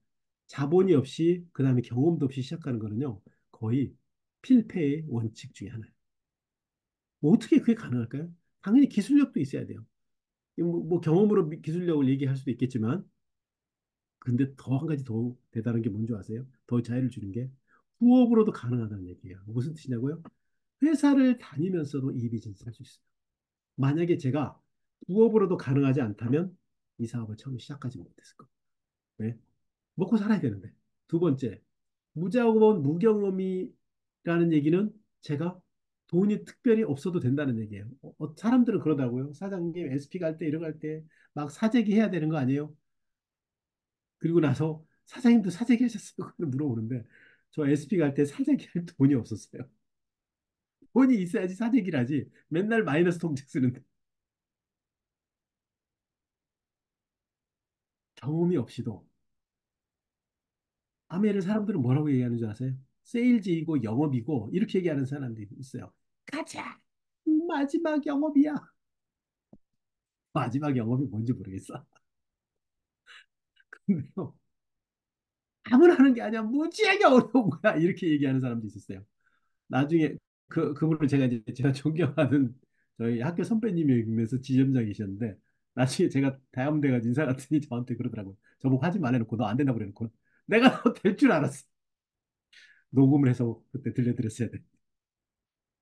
자본이 없이 그다음에 경험도 없이 시작하는 거는요. 거의 필패의 원칙 중에 하나예요. 뭐 어떻게 그게 가능할까요? 당연히 기술력도 있어야 돼요. 뭐 경험으로 기술력을 얘기할 수도 있겠지만 근데 더 한 가지 더 대단한 게 뭔지 아세요? 더 자유를 주는 게 부업으로도 가능하다는 얘기예요. 무슨 뜻이냐고요? 회사를 다니면서도 이 비즈니스 할 수 있어요. 만약에 제가 부업으로도 가능하지 않다면 이 사업을 처음 시작하지 못했을 거예요. 왜? 먹고 살아야 되는데. 두 번째, 무자본 무경험이라는 얘기는 제가 돈이 특별히 없어도 된다는 얘기예요. 사람들은 그러다고요. 사장님 SP 갈 때 이런 갈 때 막 사재기 해야 되는 거 아니에요? 그리고 나서 사장님도 사재기 하셨어요? 물어보는데 저 SP 갈 때 사재기 할 돈이 없었어요. 돈이 있어야지 사재기를 하지. 맨날 마이너스 통째 쓰는데 경험이 없이도 아메를 사람들은 뭐라고 얘기하는 줄 아세요? 세일즈이고 영업이고 이렇게 얘기하는 사람들이 있어요. 가자. 마지막 영업이야. 마지막 영업이 뭔지 모르겠어. 근데요, 아무나 하는 게 아니야. 무지하게 어려운 거야. 이렇게 얘기하는 사람도 있었어요. 나중에 그분을 제가 이제 제가 존경하는 저희 학교 선배님이면서 지점장이셨는데 나중에 제가 다이아몬드 가지고 인사 갔더니 저한테 그러더라고요. 저보고 하지 말아놓고 너 안 된다고 그래놓고 내가 너 될 줄 알았어. 녹음을 해서 그때 들려드렸어야 돼.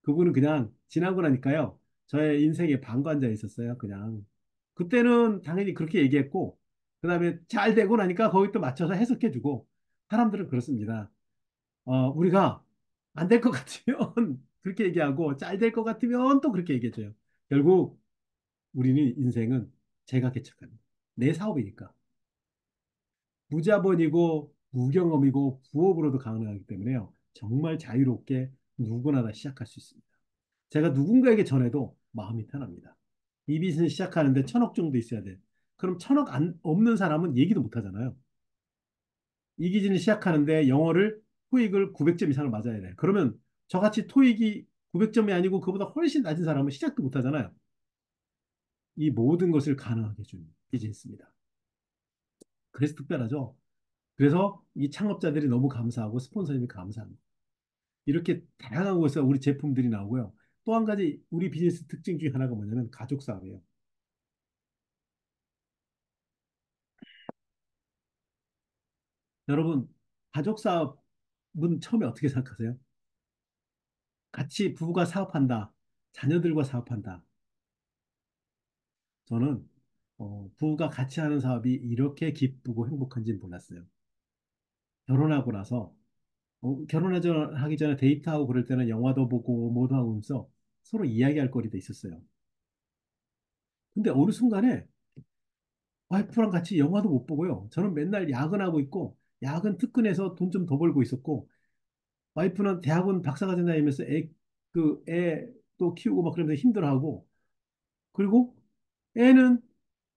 그분은 그냥 지나고 나니까요. 저의 인생의 방관자에 있었어요. 그냥. 그때는 당연히 그렇게 얘기했고, 그 다음에 잘 되고 나니까 거기 또 맞춰서 해석해주고, 사람들은 그렇습니다. 우리가 안 될 것 같으면 그렇게 얘기하고, 잘 될 것 같으면 또 그렇게 얘기해줘요. 결국 우리는 인생은 제가 개척합니다. 내 사업이니까. 무자본이고, 무경험이고, 부업으로도 가능하기 때문에요. 정말 자유롭게 누구나 다 시작할 수 있습니다. 제가 누군가에게 전해도 마음이 편합니다. 이 빚은 시작하는데 1,000억 정도 있어야 돼. 그럼 1,000억 없는 사람은 얘기도 못 하잖아요. 이 기준을 시작하는데 영어를 토익을 900점 이상을 맞아야 돼. 그러면 저같이 토익이 900점이 아니고 그보다 훨씬 낮은 사람은 시작도 못 하잖아요. 이 모든 것을 가능하게 해준 비즈니스입니다. 그래서 특별하죠. 그래서 이 창업자들이 너무 감사하고 스폰서님이 감사합니다. 이렇게 다양한 곳에서 우리 제품들이 나오고요. 또 한 가지 우리 비즈니스 특징 중에 하나가 뭐냐면 가족 사업이에요. 여러분, 가족 사업은 처음에 어떻게 생각하세요? 같이 부부가 사업한다. 자녀들과 사업한다. 저는 부부가 같이 하는 사업이 이렇게 기쁘고 행복한지는 몰랐어요. 결혼하고 나서 하기 전에 데이트하고 그럴 때는 영화도 보고 뭐도 하고 하면서 서로 이야기할 거리도 있었어요. 근데 어느 순간에 와이프랑 같이 영화도 못 보고요. 저는 맨날 야근하고 있고 야근 특근해서 돈 좀 더 벌고 있었고 와이프는 대학원 박사과정 다니면서 애 또 키우고 막 그러면서 힘들어하고 그리고 애는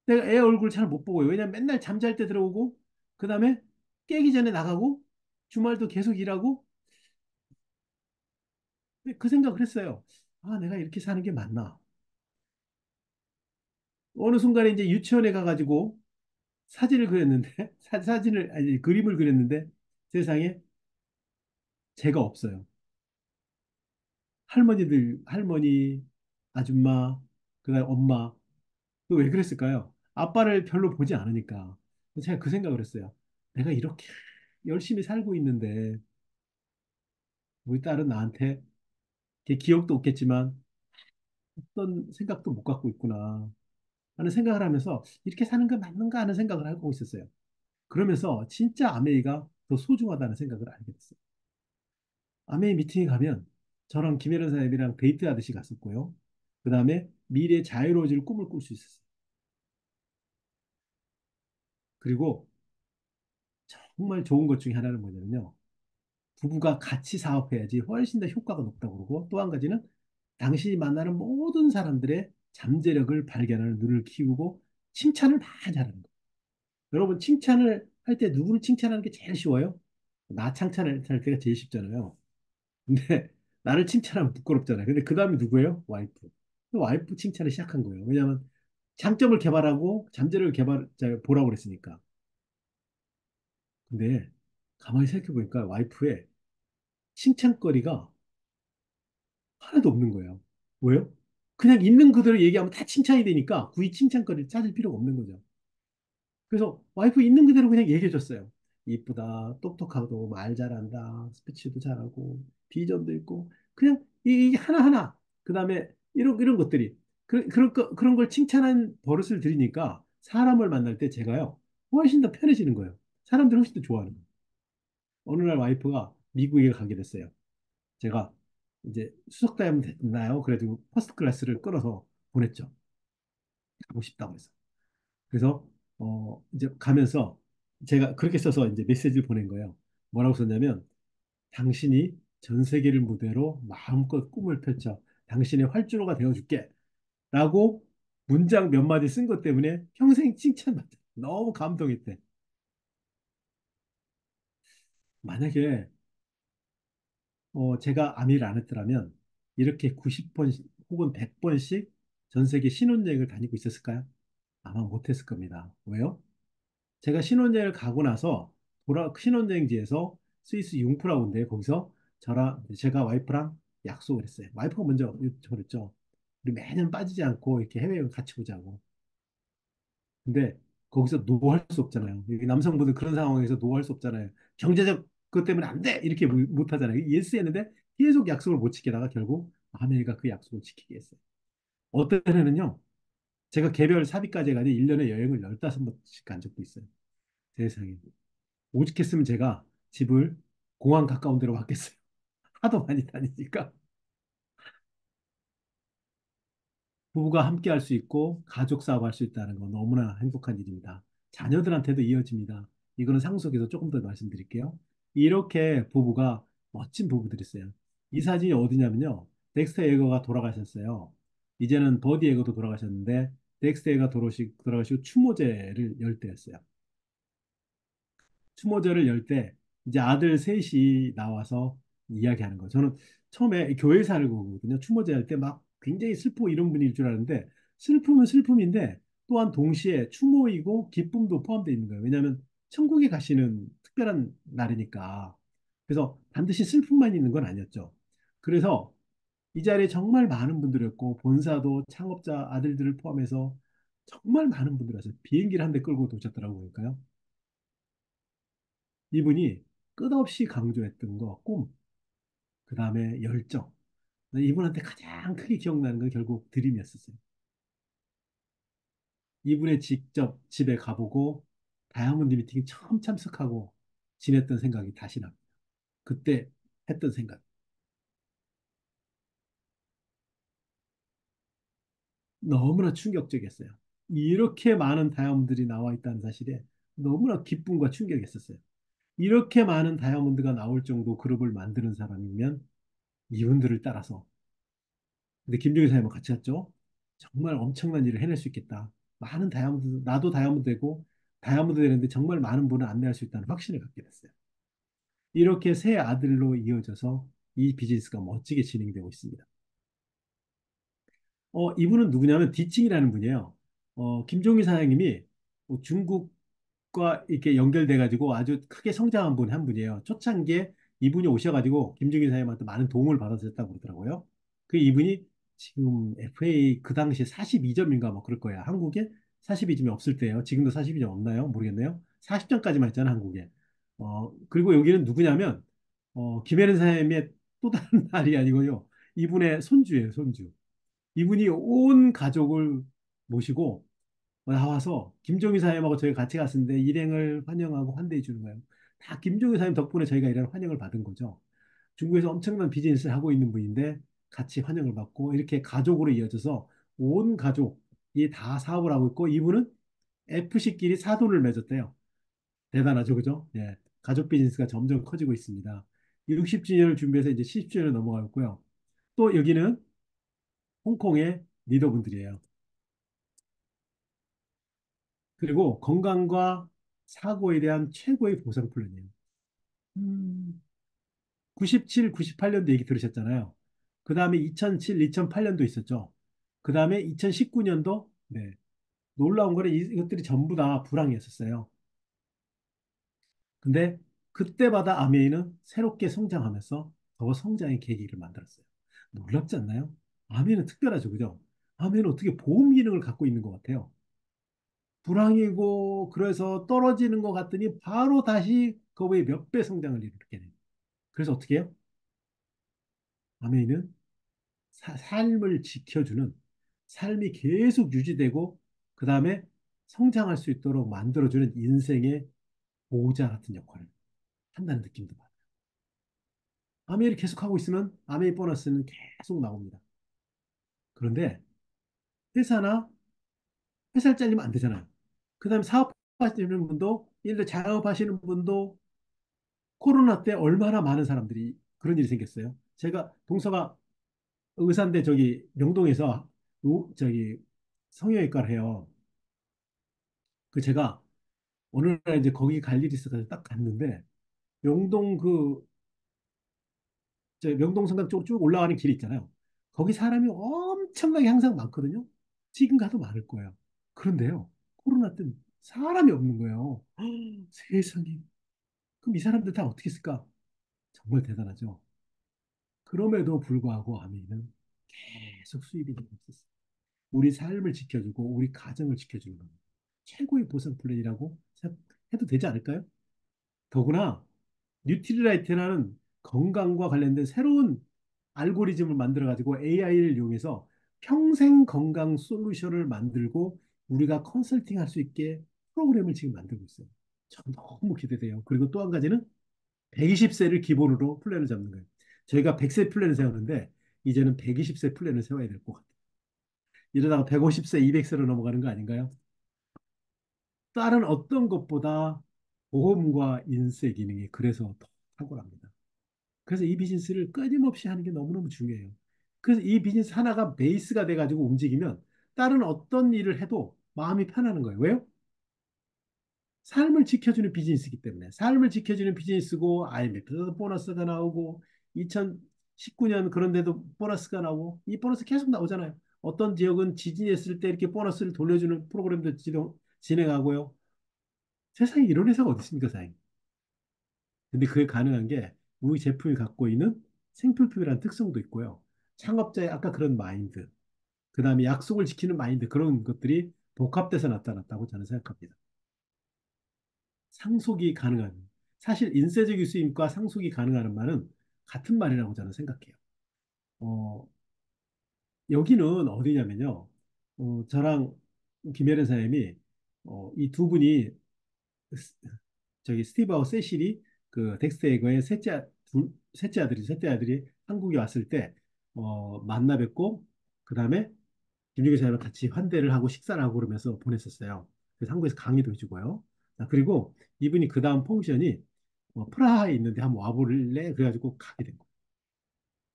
내가 애 얼굴 잘 못 보고요. 왜냐면 맨날 잠잘 때 들어오고, 그 다음에 깨기 전에 나가고, 주말도 계속 일하고, 그 생각을 했어요. 아, 내가 이렇게 사는 게 맞나? 어느 순간에 이제 유치원에 가가지고 사진을 그렸는데, 사진을, 아니, 그림을 그렸는데, 세상에 제가 없어요. 할머니, 아줌마, 그다음 엄마. 그 왜 그랬을까요? 아빠를 별로 보지 않으니까. 제가 그 생각을 했어요. 내가 이렇게 열심히 살고 있는데, 우리 딸은 나한테 걔 기억도 없겠지만, 어떤 생각도 못 갖고 있구나 하는 생각을 하면서 이렇게 사는 게 맞는가 하는 생각을 하고 있었어요. 그러면서 진짜 아메이가 더 소중하다는 생각을 알게 됐어요. 아메이 미팅에 가면 저랑 김혜련 사님이랑 데이트하듯이 갔었고요. 그 다음에 미래 자유로워질 꿈을 꿀 수 있었어요. 그리고 정말 좋은 것 중에 하나는 뭐냐면요. 부부가 같이 사업해야지 훨씬 더 효과가 높다고 그러고 또 한 가지는 당신이 만나는 모든 사람들의 잠재력을 발견하는 눈을 키우고 칭찬을 많이 하는 거예요. 여러분 칭찬을 할 때 누구를 칭찬하는 게 제일 쉬워요? 나 칭찬을 할 때가 제일 쉽잖아요. 근데 나를 칭찬하면 부끄럽잖아요. 근데 그 다음에 누구예요? 와이프. 그 와이프 칭찬을 시작한 거예요. 왜냐하면 장점을 개발하고 잠재력을 보라고 그랬으니까. 근데 가만히 생각해 보니까 와이프의 칭찬거리가 하나도 없는 거예요. 왜요? 그냥 있는 그대로 얘기하면 다 칭찬이 되니까 굳이 칭찬거리를 찾을 필요가 없는 거죠. 그래서 와이프 있는 그대로 그냥 얘기해줬어요. 이쁘다, 똑똑하고, 말 잘한다, 스피치도 잘하고, 비전도 있고, 그냥 이 하나하나, 그 다음에 이런 것들이, 그런 걸 칭찬한 버릇을 들이니까 사람을 만날 때 제가요, 훨씬 더 편해지는 거예요. 사람들이 훨씬 더 좋아하는 거예요. 어느 날 와이프가 미국에 가게 됐어요. 제가 이제 수석다이면 됐나요? 그래도 퍼스트 클래스를 끌어서 보냈죠. 가고 싶다고 해서. 그래서 이제 가면서 제가 그렇게 써서 이제 메시지를 보낸 거예요. 뭐라고 썼냐면 당신이 전 세계를 무대로 마음껏 꿈을 펼쳐 당신의 활주로가 되어줄게 라고 문장 몇 마디 쓴 것 때문에 평생 칭찬받았어요. 너무 감동했대. 만약에 제가 아미를 안 했더라면 이렇게 90번 혹은 100번씩 전 세계 신혼여행을 다니고 있었을까요? 아마 못했을 겁니다. 왜요? 제가 신혼여행을 가고 나서 신혼여행지에서 스위스 융프라우인데 거기서 제가 와이프랑 약속을 했어요. 와이프가 먼저 그랬죠. 우리 매년 빠지지 않고 이렇게 해외여행 같이 보자고. 근데 거기서 노할 수 없잖아요. 이 남성분들 그런 상황에서 노할 수 없잖아요. 경제적 그것 때문에 안 돼! 이렇게 못 하잖아요. 예스 했는데 계속 약속을 못 지키다가 결국 아내가 그 약속을 지키게 했어요. 어떤 해는요. 제가 개별 사비까지 해가지고 1년에 여행을 15번씩 간 적도 있어요. 세상에. 오직했으면 제가 집을 공항 가까운 데로 갔겠어요. 하도 많이 다니니까. 부부가 함께 할 수 있고 가족 사업 할 수 있다는 건 너무나 행복한 일입니다. 자녀들한테도 이어집니다. 이거는 상속에서 조금 더 말씀드릴게요. 이렇게 부부가 멋진 부부들이 있어요. 이 사진이 어디냐면요. 덱스터 에거가 돌아가셨어요. 이제는 버디 에거도 돌아가셨는데 덱스터 에거가 돌아가시고 추모제를 열 때였어요. 추모제를 열 때 이제 아들 셋이 나와서 이야기하는 거. 저는 처음에 교회 살고 거든요. 추모제 할 때 막 굉장히 슬프고 이런 분일 줄 알았는데 슬픔은 슬픔인데 또한 동시에 추모이고 기쁨도 포함되어 있는 거예요. 왜냐하면 천국에 가시는 특별한 날이니까. 그래서 반드시 슬픔만 있는 건 아니었죠. 그래서 이 자리에 정말 많은 분들이었고 본사도 창업자 아들들을 포함해서 정말 많은 분들이 왔어요. 비행기를 한 대 끌고 도착더라고 보니까요. 이분이 끝없이 강조했던 거, 꿈, 그 다음에 열정. 이분한테 가장 크게 기억나는 건 결국 드림이었었어요. 이분의 직접 집에 가보고 다이아몬드 미팅에 처음 참석하고 지냈던 생각이 다시 납니다. 그때 했던 생각. 너무나 충격적이었어요. 이렇게 많은 다이아몬드들이 나와 있다는 사실에 너무나 기쁨과 충격이었었어요. 이렇게 많은 다이아몬드가 나올 정도 그룹을 만드는 사람이면 이분들을 따라서 근데 김종희 사님은 같이 갔죠. 정말 엄청난 일을 해낼 수 있겠다. 많은 다이아몬드, 나도 다이아몬드 되고 다이아몬드 되는데 정말 많은 분을 안내할 수 있다는 확신을 갖게 됐어요. 이렇게 세 아들로 이어져서 이 비즈니스가 멋지게 진행되고 있습니다. 이분은 누구냐면 디칭이라는 분이에요. 김종희 사장님이 중국과 이렇게 연결돼가지고 아주 크게 성장한 분 한 분이에요. 초창기에 이분이 오셔가지고 김종희 사장님한테 많은 도움을 받았었다고 그러더라고요. 그 이분이 지금 FA 그 당시에 42점인가 뭐 그럴 거예요. 한국에 42점이 없을 때예요. 지금도 42점 없나요? 모르겠네요. 40점까지만 했잖아, 한국에. 그리고 여기는 누구냐면 김혜린 사장님의 또 다른 날이 아니고요. 이분의 손주예요, 손주. 이분이 온 가족을 모시고 나와서 김종희 사장님하고 저희 같이 갔는데 일행을 환영하고 환대해 주는 거예요. 다 김종희 사장님 덕분에 저희가 이런 환영을 받은 거죠. 중국에서 엄청난 비즈니스를 하고 있는 분인데 같이 환영을 받고 이렇게 가족으로 이어져서 온 가족이 다 사업을 하고 있고 이분은 FC끼리 사돈을 맺었대요. 대단하죠, 그죠? 예. 가족 비즈니스가 점점 커지고 있습니다. 60주년을 준비해서 이제 70주년을 넘어가고 있고요. 또 여기는 홍콩의 리더분들이에요. 그리고 건강과 사고에 대한 최고의 보상 플랜이에요. 97, 98년도 얘기 들으셨잖아요. 그 다음에 2007, 2008년도 있었죠. 그 다음에 2019년도, 네. 놀라운 거는 이것들이 전부 다 불황이었었어요. 근데 그때마다 아메이는 새롭게 성장하면서 더 성장의 계기를 만들었어요. 놀랍지 않나요? 아메이는 특별하죠, 그죠? 아메이는 어떻게 보험 기능을 갖고 있는 것 같아요. 불황이고 그래서 떨어지는 것 같더니 바로 다시 그거의 몇 배 성장을 일으키게 돼요. 그래서 어떻게 해요? 아메이는 삶을 지켜주는 삶이 계속 유지되고 그 다음에 성장할 수 있도록 만들어주는 인생의 보호자 같은 역할을 한다는 느낌도 받아요. 아메이를 계속 하고 있으면 아메이 보너스는 계속 나옵니다. 그런데 회사나 회사를 잘리면 안 되잖아요. 그 다음에 사업하시는 분도, 예를 들어 자영업하시는 분도 코로나 때 얼마나 많은 사람들이 그런 일이 생겼어요. 제가 동서가 의사인데 저기 명동에서 저기 성형외과를 해요. 그 제가 어느 날 이제 거기 갈 일이 있어서 딱 갔는데 명동 저 명동 성당 쪽으로 쭉 올라가는 길이 있잖아요. 거기 사람이 엄청나게 항상 많거든요. 지금 가도 많을 거예요. 그런데요, 코로나 때 사람이 없는 거예요. 세상에. 그럼 이 사람들 다 어떻게 했을까? 정말 대단하죠. 그럼에도 불구하고 아미는 계속 수입이 되고 있었어요. 우리 삶을 지켜주고 우리 가정을 지켜주는 겁니다. 최고의 보상 플랜이라고 해도 되지 않을까요? 더구나 뉴트리라이트라는 건강과 관련된 새로운 알고리즘을 만들어 가지고 AI를 이용해서 평생 건강 솔루션을 만들고 우리가 컨설팅 할 수 있게 프로그램을 지금 만들고 있어요. 전 너무 기대돼요. 그리고 또 한 가지는 120세를 기본으로 플랜을 잡는 거예요. 저희가 100세 플랜을 세우는데 이제는 120세 플랜을 세워야 될 것 같아요. 이러다가 150세, 200세로 넘어가는 거 아닌가요? 다른 어떤 것보다 보험과 인쇄 기능이 그래서 더 탁월합니다. 그래서 이 비즈니스를 끊임없이 하는 게 너무너무 중요해요. 그래서 이 비즈니스 하나가 베이스가 돼가지고 움직이면 다른 어떤 일을 해도 마음이 편하는 거예요. 왜요? 삶을 지켜주는 비즈니스이기 때문에. 삶을 지켜주는 비즈니스고 IMF에도 보너스가 나오고 2019년 그런데도 보너스가 나오고 이 보너스 계속 나오잖아요. 어떤 지역은 지진이 있을 때 이렇게 보너스를 돌려주는 프로그램도 진행하고요. 세상에 이런 회사가 어디 있습니까, 사장님? 근데 그게 가능한 게 우리 제품이 갖고 있는 생필품이라는 특성도 있고요. 창업자의 아까 그런 마인드, 그 다음에 약속을 지키는 마인드 그런 것들이 복합돼서 나타났다고 저는 생각합니다. 상속이 가능한 사실 인쇄적인 수입과 상속이 가능한 말은 같은 말이라고 저는 생각해요. 어, 여기는 어디냐면요. 저랑 김혜련 사장님이 이 두 분이 스- 저기 스티브하고 세실이 그 덱스터 에거의 셋째 아들이 한국에 왔을 때 만나 뵙고 그 다음에 김종규 사장과 같이 환대를 하고 식사를 하고 그러면서 보냈었어요. 그래서 한국에서 강의도 해주고요. 자, 그리고 이분이 그 다음 펑션이 프라하에 있는데 한번 와볼래? 그래가지고 가게 된 거예요.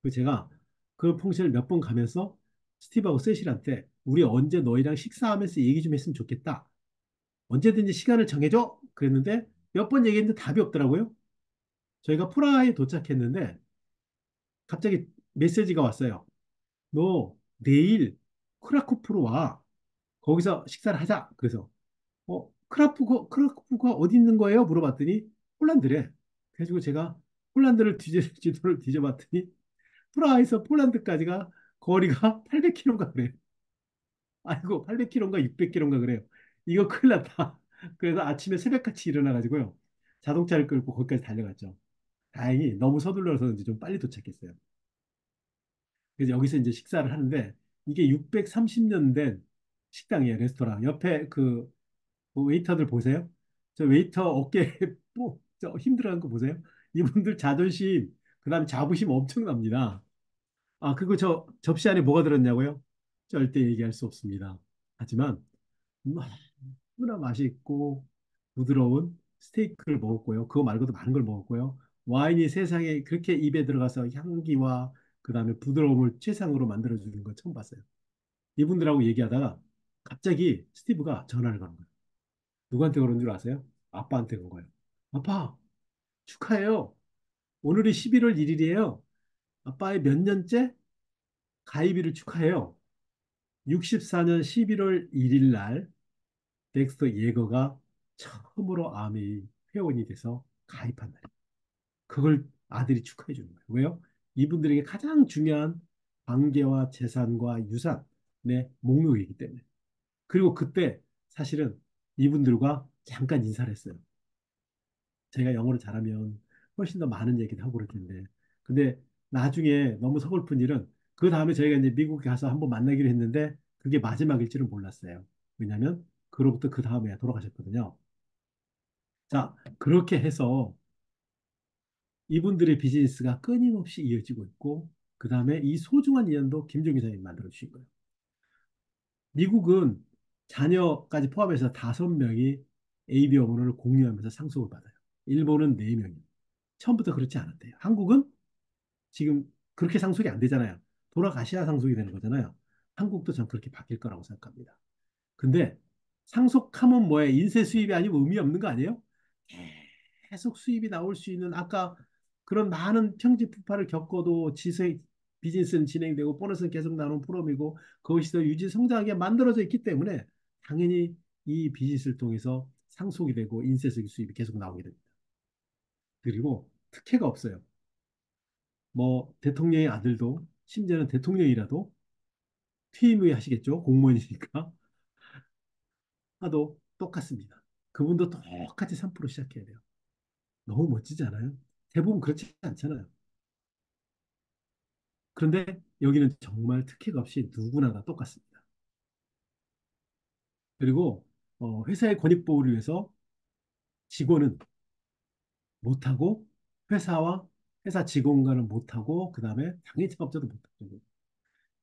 그래서 제가 그 펑션을 몇 번 가면서 스티브하고 세실한테 우리 언제 너희랑 식사하면서 얘기 좀 했으면 좋겠다. 언제든지 시간을 정해줘. 그랬는데 몇 번 얘기했는데 답이 없더라고요. 저희가 프라하에 도착했는데 갑자기 메시지가 왔어요. 너 내일 크라쿠프로 와. 거기서 식사를 하자. 그래서 크라쿠프가 어디 있는 거예요? 물어봤더니 폴란드래. 그래가지고 제가 폴란드를 지도를 뒤져봤더니 프라하에서 폴란드까지가 거리가 800km인가 그래요. 아이고 800km인가 600km인가 그래요. 이거 큰일 났다. 그래서 아침에 새벽같이 일어나가지고요. 자동차를 끌고 거기까지 달려갔죠. 다행히 너무 서둘러서인지 좀 빨리 도착했어요. 그래서 여기서 이제 식사를 하는데 이게 630년 된 식당이에요, 레스토랑. 옆에 그 웨이터들 보세요. 저 웨이터 어깨 저 힘들어하는 거 보세요. 이분들 자존심, 그다음에 자부심 엄청납니다. 아, 그리고 저 접시 안에 뭐가 들었냐고요? 절대 얘기할 수 없습니다. 하지만 너무나 맛있고 부드러운 스테이크를 먹었고요. 그거 말고도 많은 걸 먹었고요. 와인이 세상에 그렇게 입에 들어가서 향기와 그다음에 부드러움을 최상으로 만들어주는 거 처음 봤어요. 이분들하고 얘기하다가 갑자기 스티브가 전화를 거는 거예요. 누구한테 그런 줄 아세요? 아빠한테 건 거예요. 아빠, 축하해요. 오늘이 11월 1일이에요. 아빠의 몇 년째 가입일을 축하해요. 64년 11월 1일 날 덱스터 예거가 처음으로 아미 회원이 돼서 가입한 날이에요. 그걸 아들이 축하해 주는 거예요. 왜요? 이분들에게 가장 중요한 관계와 재산과 유산의 목록이기 때문에. 그리고 그때 사실은 이분들과 잠깐 인사를 했어요. 제가 영어를 잘하면 훨씬 더 많은 얘기를 하고 그럴 텐데. 근데 나중에 너무 서글픈 일은 그 다음에 저희가 이제 미국에 가서 한번 만나기로 했는데 그게 마지막일 줄은 몰랐어요. 왜냐하면 그로부터 그 다음에 돌아가셨거든요. 자, 그렇게 해서 이분들의 비즈니스가 끊임없이 이어지고 있고 그 다음에 이 소중한 인연도 김종기 사장님이 만들어 주신 거예요. 미국은 자녀까지 포함해서 5명이 AB 어머니를 공유하면서 상속을 받아요. 일본은 4명이. 처음부터 그렇지 않았대요. 한국은 지금 그렇게 상속이 안 되잖아요. 돌아가셔야 상속이 되는 거잖아요. 한국도 전 그렇게 바뀔 거라고 생각합니다. 근데 상속하면 뭐예요? 인세 수입이 아니면 의미 없는 거 아니에요? 계속 수입이 나올 수 있는 아까 그런 많은 평지풍파를 겪어도 비즈니스는 진행되고 보너스는 계속 나오는 프로그램이고 그것이 더 유지 성장하게 만들어져 있기 때문에 당연히 이 비즈니스를 통해서 상속이 되고 인세적 수입이 계속 나오게 됩니다. 그리고 특혜가 없어요. 뭐 대통령의 아들도 심지어는 대통령이라도 퇴임 후에 하시겠죠. 공무원이니까 하도 똑같습니다. 그분도 똑같이 3% 시작해야 돼요. 너무 멋지지 않아요? 대부분 그렇지 않잖아요. 그런데 여기는 정말 특혜가 없이 누구나 다 똑같습니다. 그리고 회사의 권익보호를 위해서 직원은 못하고 회사와 회사 직원과는 못하고 그다음에 당연히 창업자도 못하고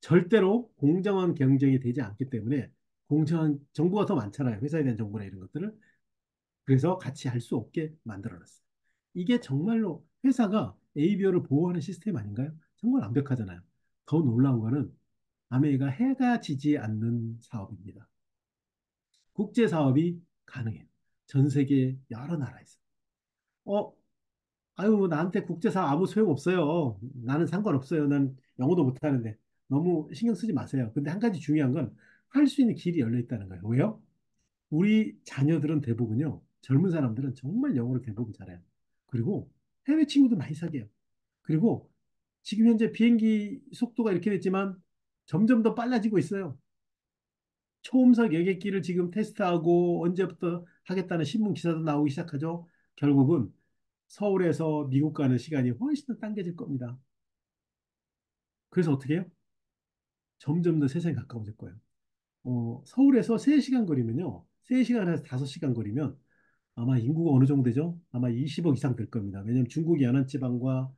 절대로 공정한 경쟁이 되지 않기 때문에 공정한 정보가 더 많잖아요. 회사에 대한 정보나 이런 것들을. 그래서 같이 할 수 없게 만들어놨어요. 이게 정말로 회사가 ABO를 보호하는 시스템 아닌가요? 정말 완벽하잖아요. 더 놀라운 거는 아메이가 해가 지지 않는 사업입니다. 국제 사업이 가능해요. 전 세계 여러 나라에서. 어, 아유, 나한테 국제 사업 아무 소용 없어요. 나는 상관없어요. 난 영어도 못하는데. 너무 신경 쓰지 마세요. 근데 한 가지 중요한 건 할 수 있는 길이 열려 있다는 거예요. 왜요? 우리 자녀들은 대부분요, 젊은 사람들은 정말 영어를 대부분 잘해요. 그리고 해외 친구도 많이 사귀어요. 그리고 지금 현재 비행기 속도가 이렇게 됐지만 점점 더 빨라지고 있어요. 초음속 여객기를 지금 테스트하고 언제부터 하겠다는 신문 기사도 나오기 시작하죠. 결국은 서울에서 미국 가는 시간이 훨씬 더 당겨질 겁니다. 그래서 어떻게 해요? 점점 더 세상에 가까워질 거예요. 서울에서 3시간 거리면요. 3시간에서 5시간 거리면 아마 인구가 어느 정도 되죠? 아마 20억 이상 될 겁니다. 왜냐하면 중국이 연안지방과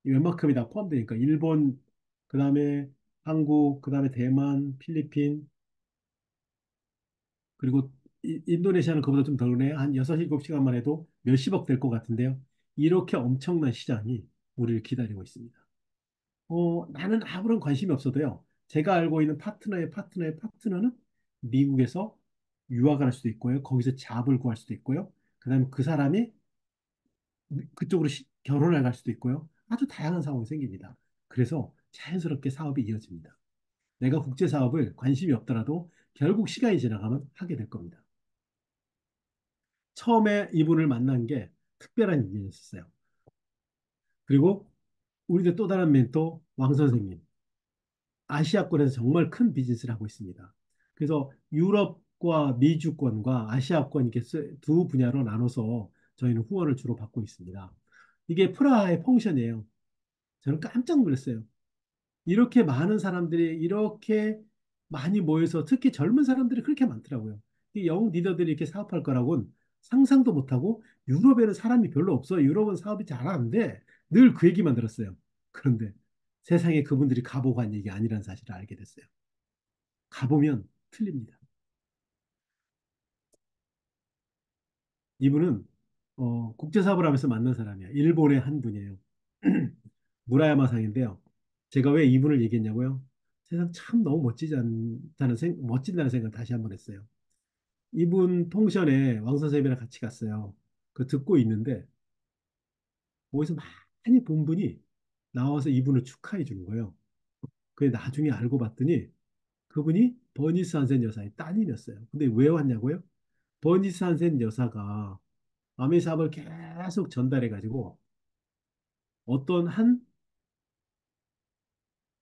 웬만큼이 다 포함되니까 일본, 그다음에 한국, 그다음에 대만, 필리핀, 그리고 인도네시아는 그보다 좀 덜네. 한 6, 7시간만 해도 몇십억 될 것 같은데요. 이렇게 엄청난 시장이 우리를 기다리고 있습니다. 나는 아무런 관심이 없어도요. 제가 알고 있는 파트너의 파트너는 미국에서 유학을 할 수도 있고요. 거기서 잡을 구할 수도 있고요. 그다음에 그 사람이 그쪽으로 결혼을 갈 수도 있고요. 아주 다양한 상황이 생깁니다. 그래서 자연스럽게 사업이 이어집니다. 내가 국제 사업을 관심이 없더라도 결국 시간이 지나가면 하게 될 겁니다. 처음에 이분을 만난 게 특별한 인연이었어요. 그리고 우리의 또 다른 멘토 왕 선생님. 아시아권에서 정말 큰 비즈니스를 하고 있습니다. 그래서 유럽과 미주권과 아시아권 이렇게 두 분야로 나눠서 저희는 후원을 주로 받고 있습니다. 이게 프라하의 펑션이에요. 저는 깜짝 놀랐어요. 이렇게 많은 사람들이 이렇게 많이 모여서 특히 젊은 사람들이 그렇게 많더라고요. 이 영국 리더들이 이렇게 사업할 거라고는 상상도 못하고 유럽에는 사람이 별로 없어. 유럽은 사업이 잘하는데 늘 그 얘기만 들었어요. 그런데 세상에 그분들이 가보고 한 얘기 아니라는 사실을 알게 됐어요. 가보면 틀립니다. 이분은 국제사업을 하면서 만난 사람이야. 일본의 한 분이에요. 무라야마상인데요. 제가 왜 이분을 얘기했냐고요? 세상 참 너무 멋진다는 생각을 다시 한번 했어요. 이분 통션에 왕 선생님이랑 같이 갔어요. 그 듣고 있는데 거기서 많이 본 분이 나와서 이분을 축하해 주는 거예요. 그 나중에 알고 봤더니 그분이 버니스 한센 여사의 따님이었어요. 근데 왜 왔냐고요? 버니스 한센 여사가 아메 사업을 계속 전달해 가지고 어떤 한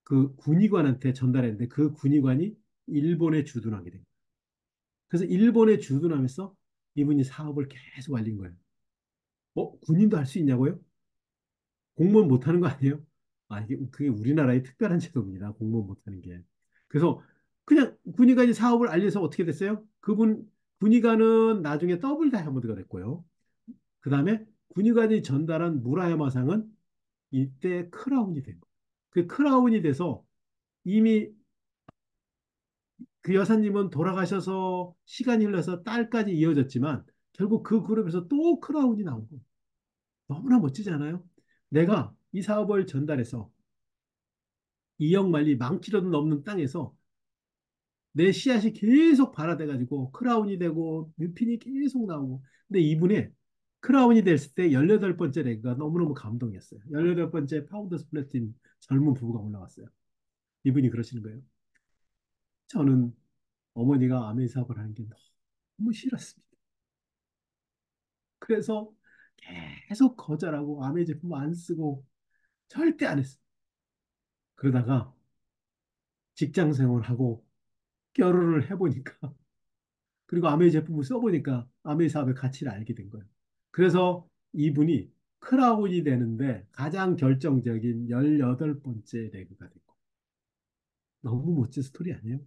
그 군의관한테 전달했는데 그 군의관이 일본에 주둔하게 된 거예요. 그래서 일본에 주둔하면서 이분이 사업을 계속 알린 거예요. 군인도 할 수 있냐고요? 공무원 못하는 거 아니에요? 아, 이게 그게 우리나라의 특별한 제도입니다. 공무원 못하는 게. 그래서 그냥 군의관이 사업을 알려서 어떻게 됐어요? 그분 군의관은 나중에 더블 다이아몬드가 됐고요. 그 다음에 군의관이 전달한 무라야마상은 이때 크라운이 된 거예요. 그 크라운이 돼서 이미 그 여사님은 돌아가셔서 시간이 흘러서 딸까지 이어졌지만 결국 그 그룹에서 또 크라운이 나온 거예요. 너무나 멋지지 않아요? 내가 이 사업을 전달해서 2억 마일리 10,000km도 넘는 땅에서 내 씨앗이 계속 발화돼가지고 크라운이 되고 뮤핀이 계속 나오고 근데 이분의 크라운이 됐을 때 18번째 랭크가 너무너무 감동이었어요. 18번째 파운더스 플래틴 젊은 부부가 올라왔어요. 이분이 그러시는 거예요. 저는 어머니가 아멘 사업을 하는 게 너무 싫었습니다. 그래서 계속 거절하고 아멘 제품 안 쓰고 절대 안 했어요. 그러다가 직장 생활하고 결혼을 해보니까 그리고 아메이 제품을 써보니까 아메이 사업의 가치를 알게 된 거예요. 그래서 이분이 크라운이 되는데 가장 결정적인 18번째 레그가 됐고 너무 멋진 스토리 아니에요?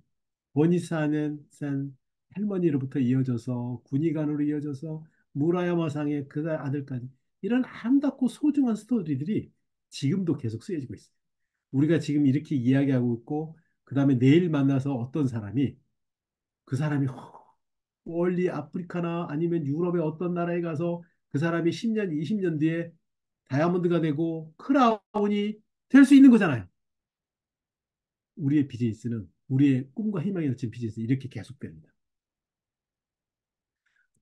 버니스하는 산 할머니로부터 이어져서 군의관으로 이어져서 무라야마상의 그 아들까지 이런 아름답고 소중한 스토리들이 지금도 계속 쓰여지고 있어요. 우리가 지금 이렇게 이야기하고 있고 그다음에 내일 만나서 어떤 사람이 그 사람이 멀리 아프리카나 아니면 유럽의 어떤 나라에 가서 그 사람이 10년, 20년 뒤에 다이아몬드가 되고 크라운이 될 수 있는 거잖아요. 우리의 비즈니스는 우리의 꿈과 희망이 넘친 비즈니스 이렇게 계속됩니다.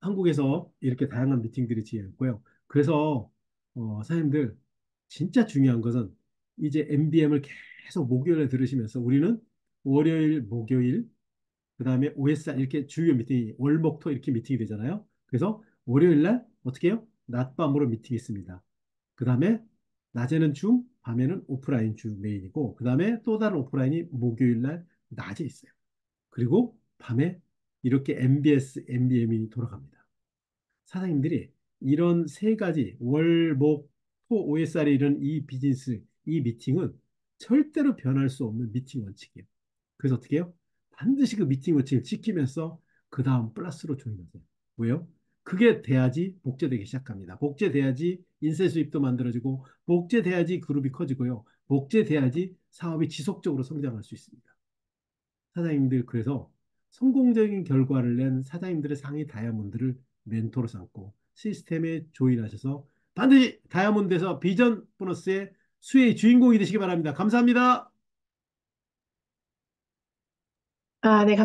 한국에서 이렇게 다양한 미팅들이 진행했고요. 그래서 사장님들 진짜 중요한 것은 이제 MBM을 계속 목요일에 들으시면서 우리는 월요일, 목요일 그다음에 OSR 이렇게 주요 미팅이 월목토 이렇게 미팅이 되잖아요. 그래서 월요일 날 어떻게 해요? 낮밤으로 미팅이 있습니다. 그다음에 낮에는 줌, 밤에는 오프라인 줌 메인이고 그다음에 또 다른 오프라인이 목요일 날 낮에 있어요. 그리고 밤에 이렇게 MBS, MBM이 돌아갑니다. 사장님들이 이런 세 가지 월, 목, 토, OSR이 이런 이 비즈니스, 이 미팅은 절대로 변할 수 없는 미팅 원칙이에요. 그래서 어떻게 해요? 반드시 그 미팅 원칙을 지키면서 그 다음 플러스로 조인하세요. 왜요? 그게 돼야지 복제되기 시작합니다. 복제돼야지 인쇄 수입도 만들어지고 복제돼야지 그룹이 커지고요. 복제돼야지 사업이 지속적으로 성장할 수 있습니다. 사장님들 그래서 성공적인 결과를 낸 사장님들의 상위 다이아몬드를 멘토로 삼고 시스템에 조인하셔서 반드시 다이아몬드에서 비전 보너스의 수혜의 주인공이 되시기 바랍니다. 감사합니다. 아, 네, 감사합니다.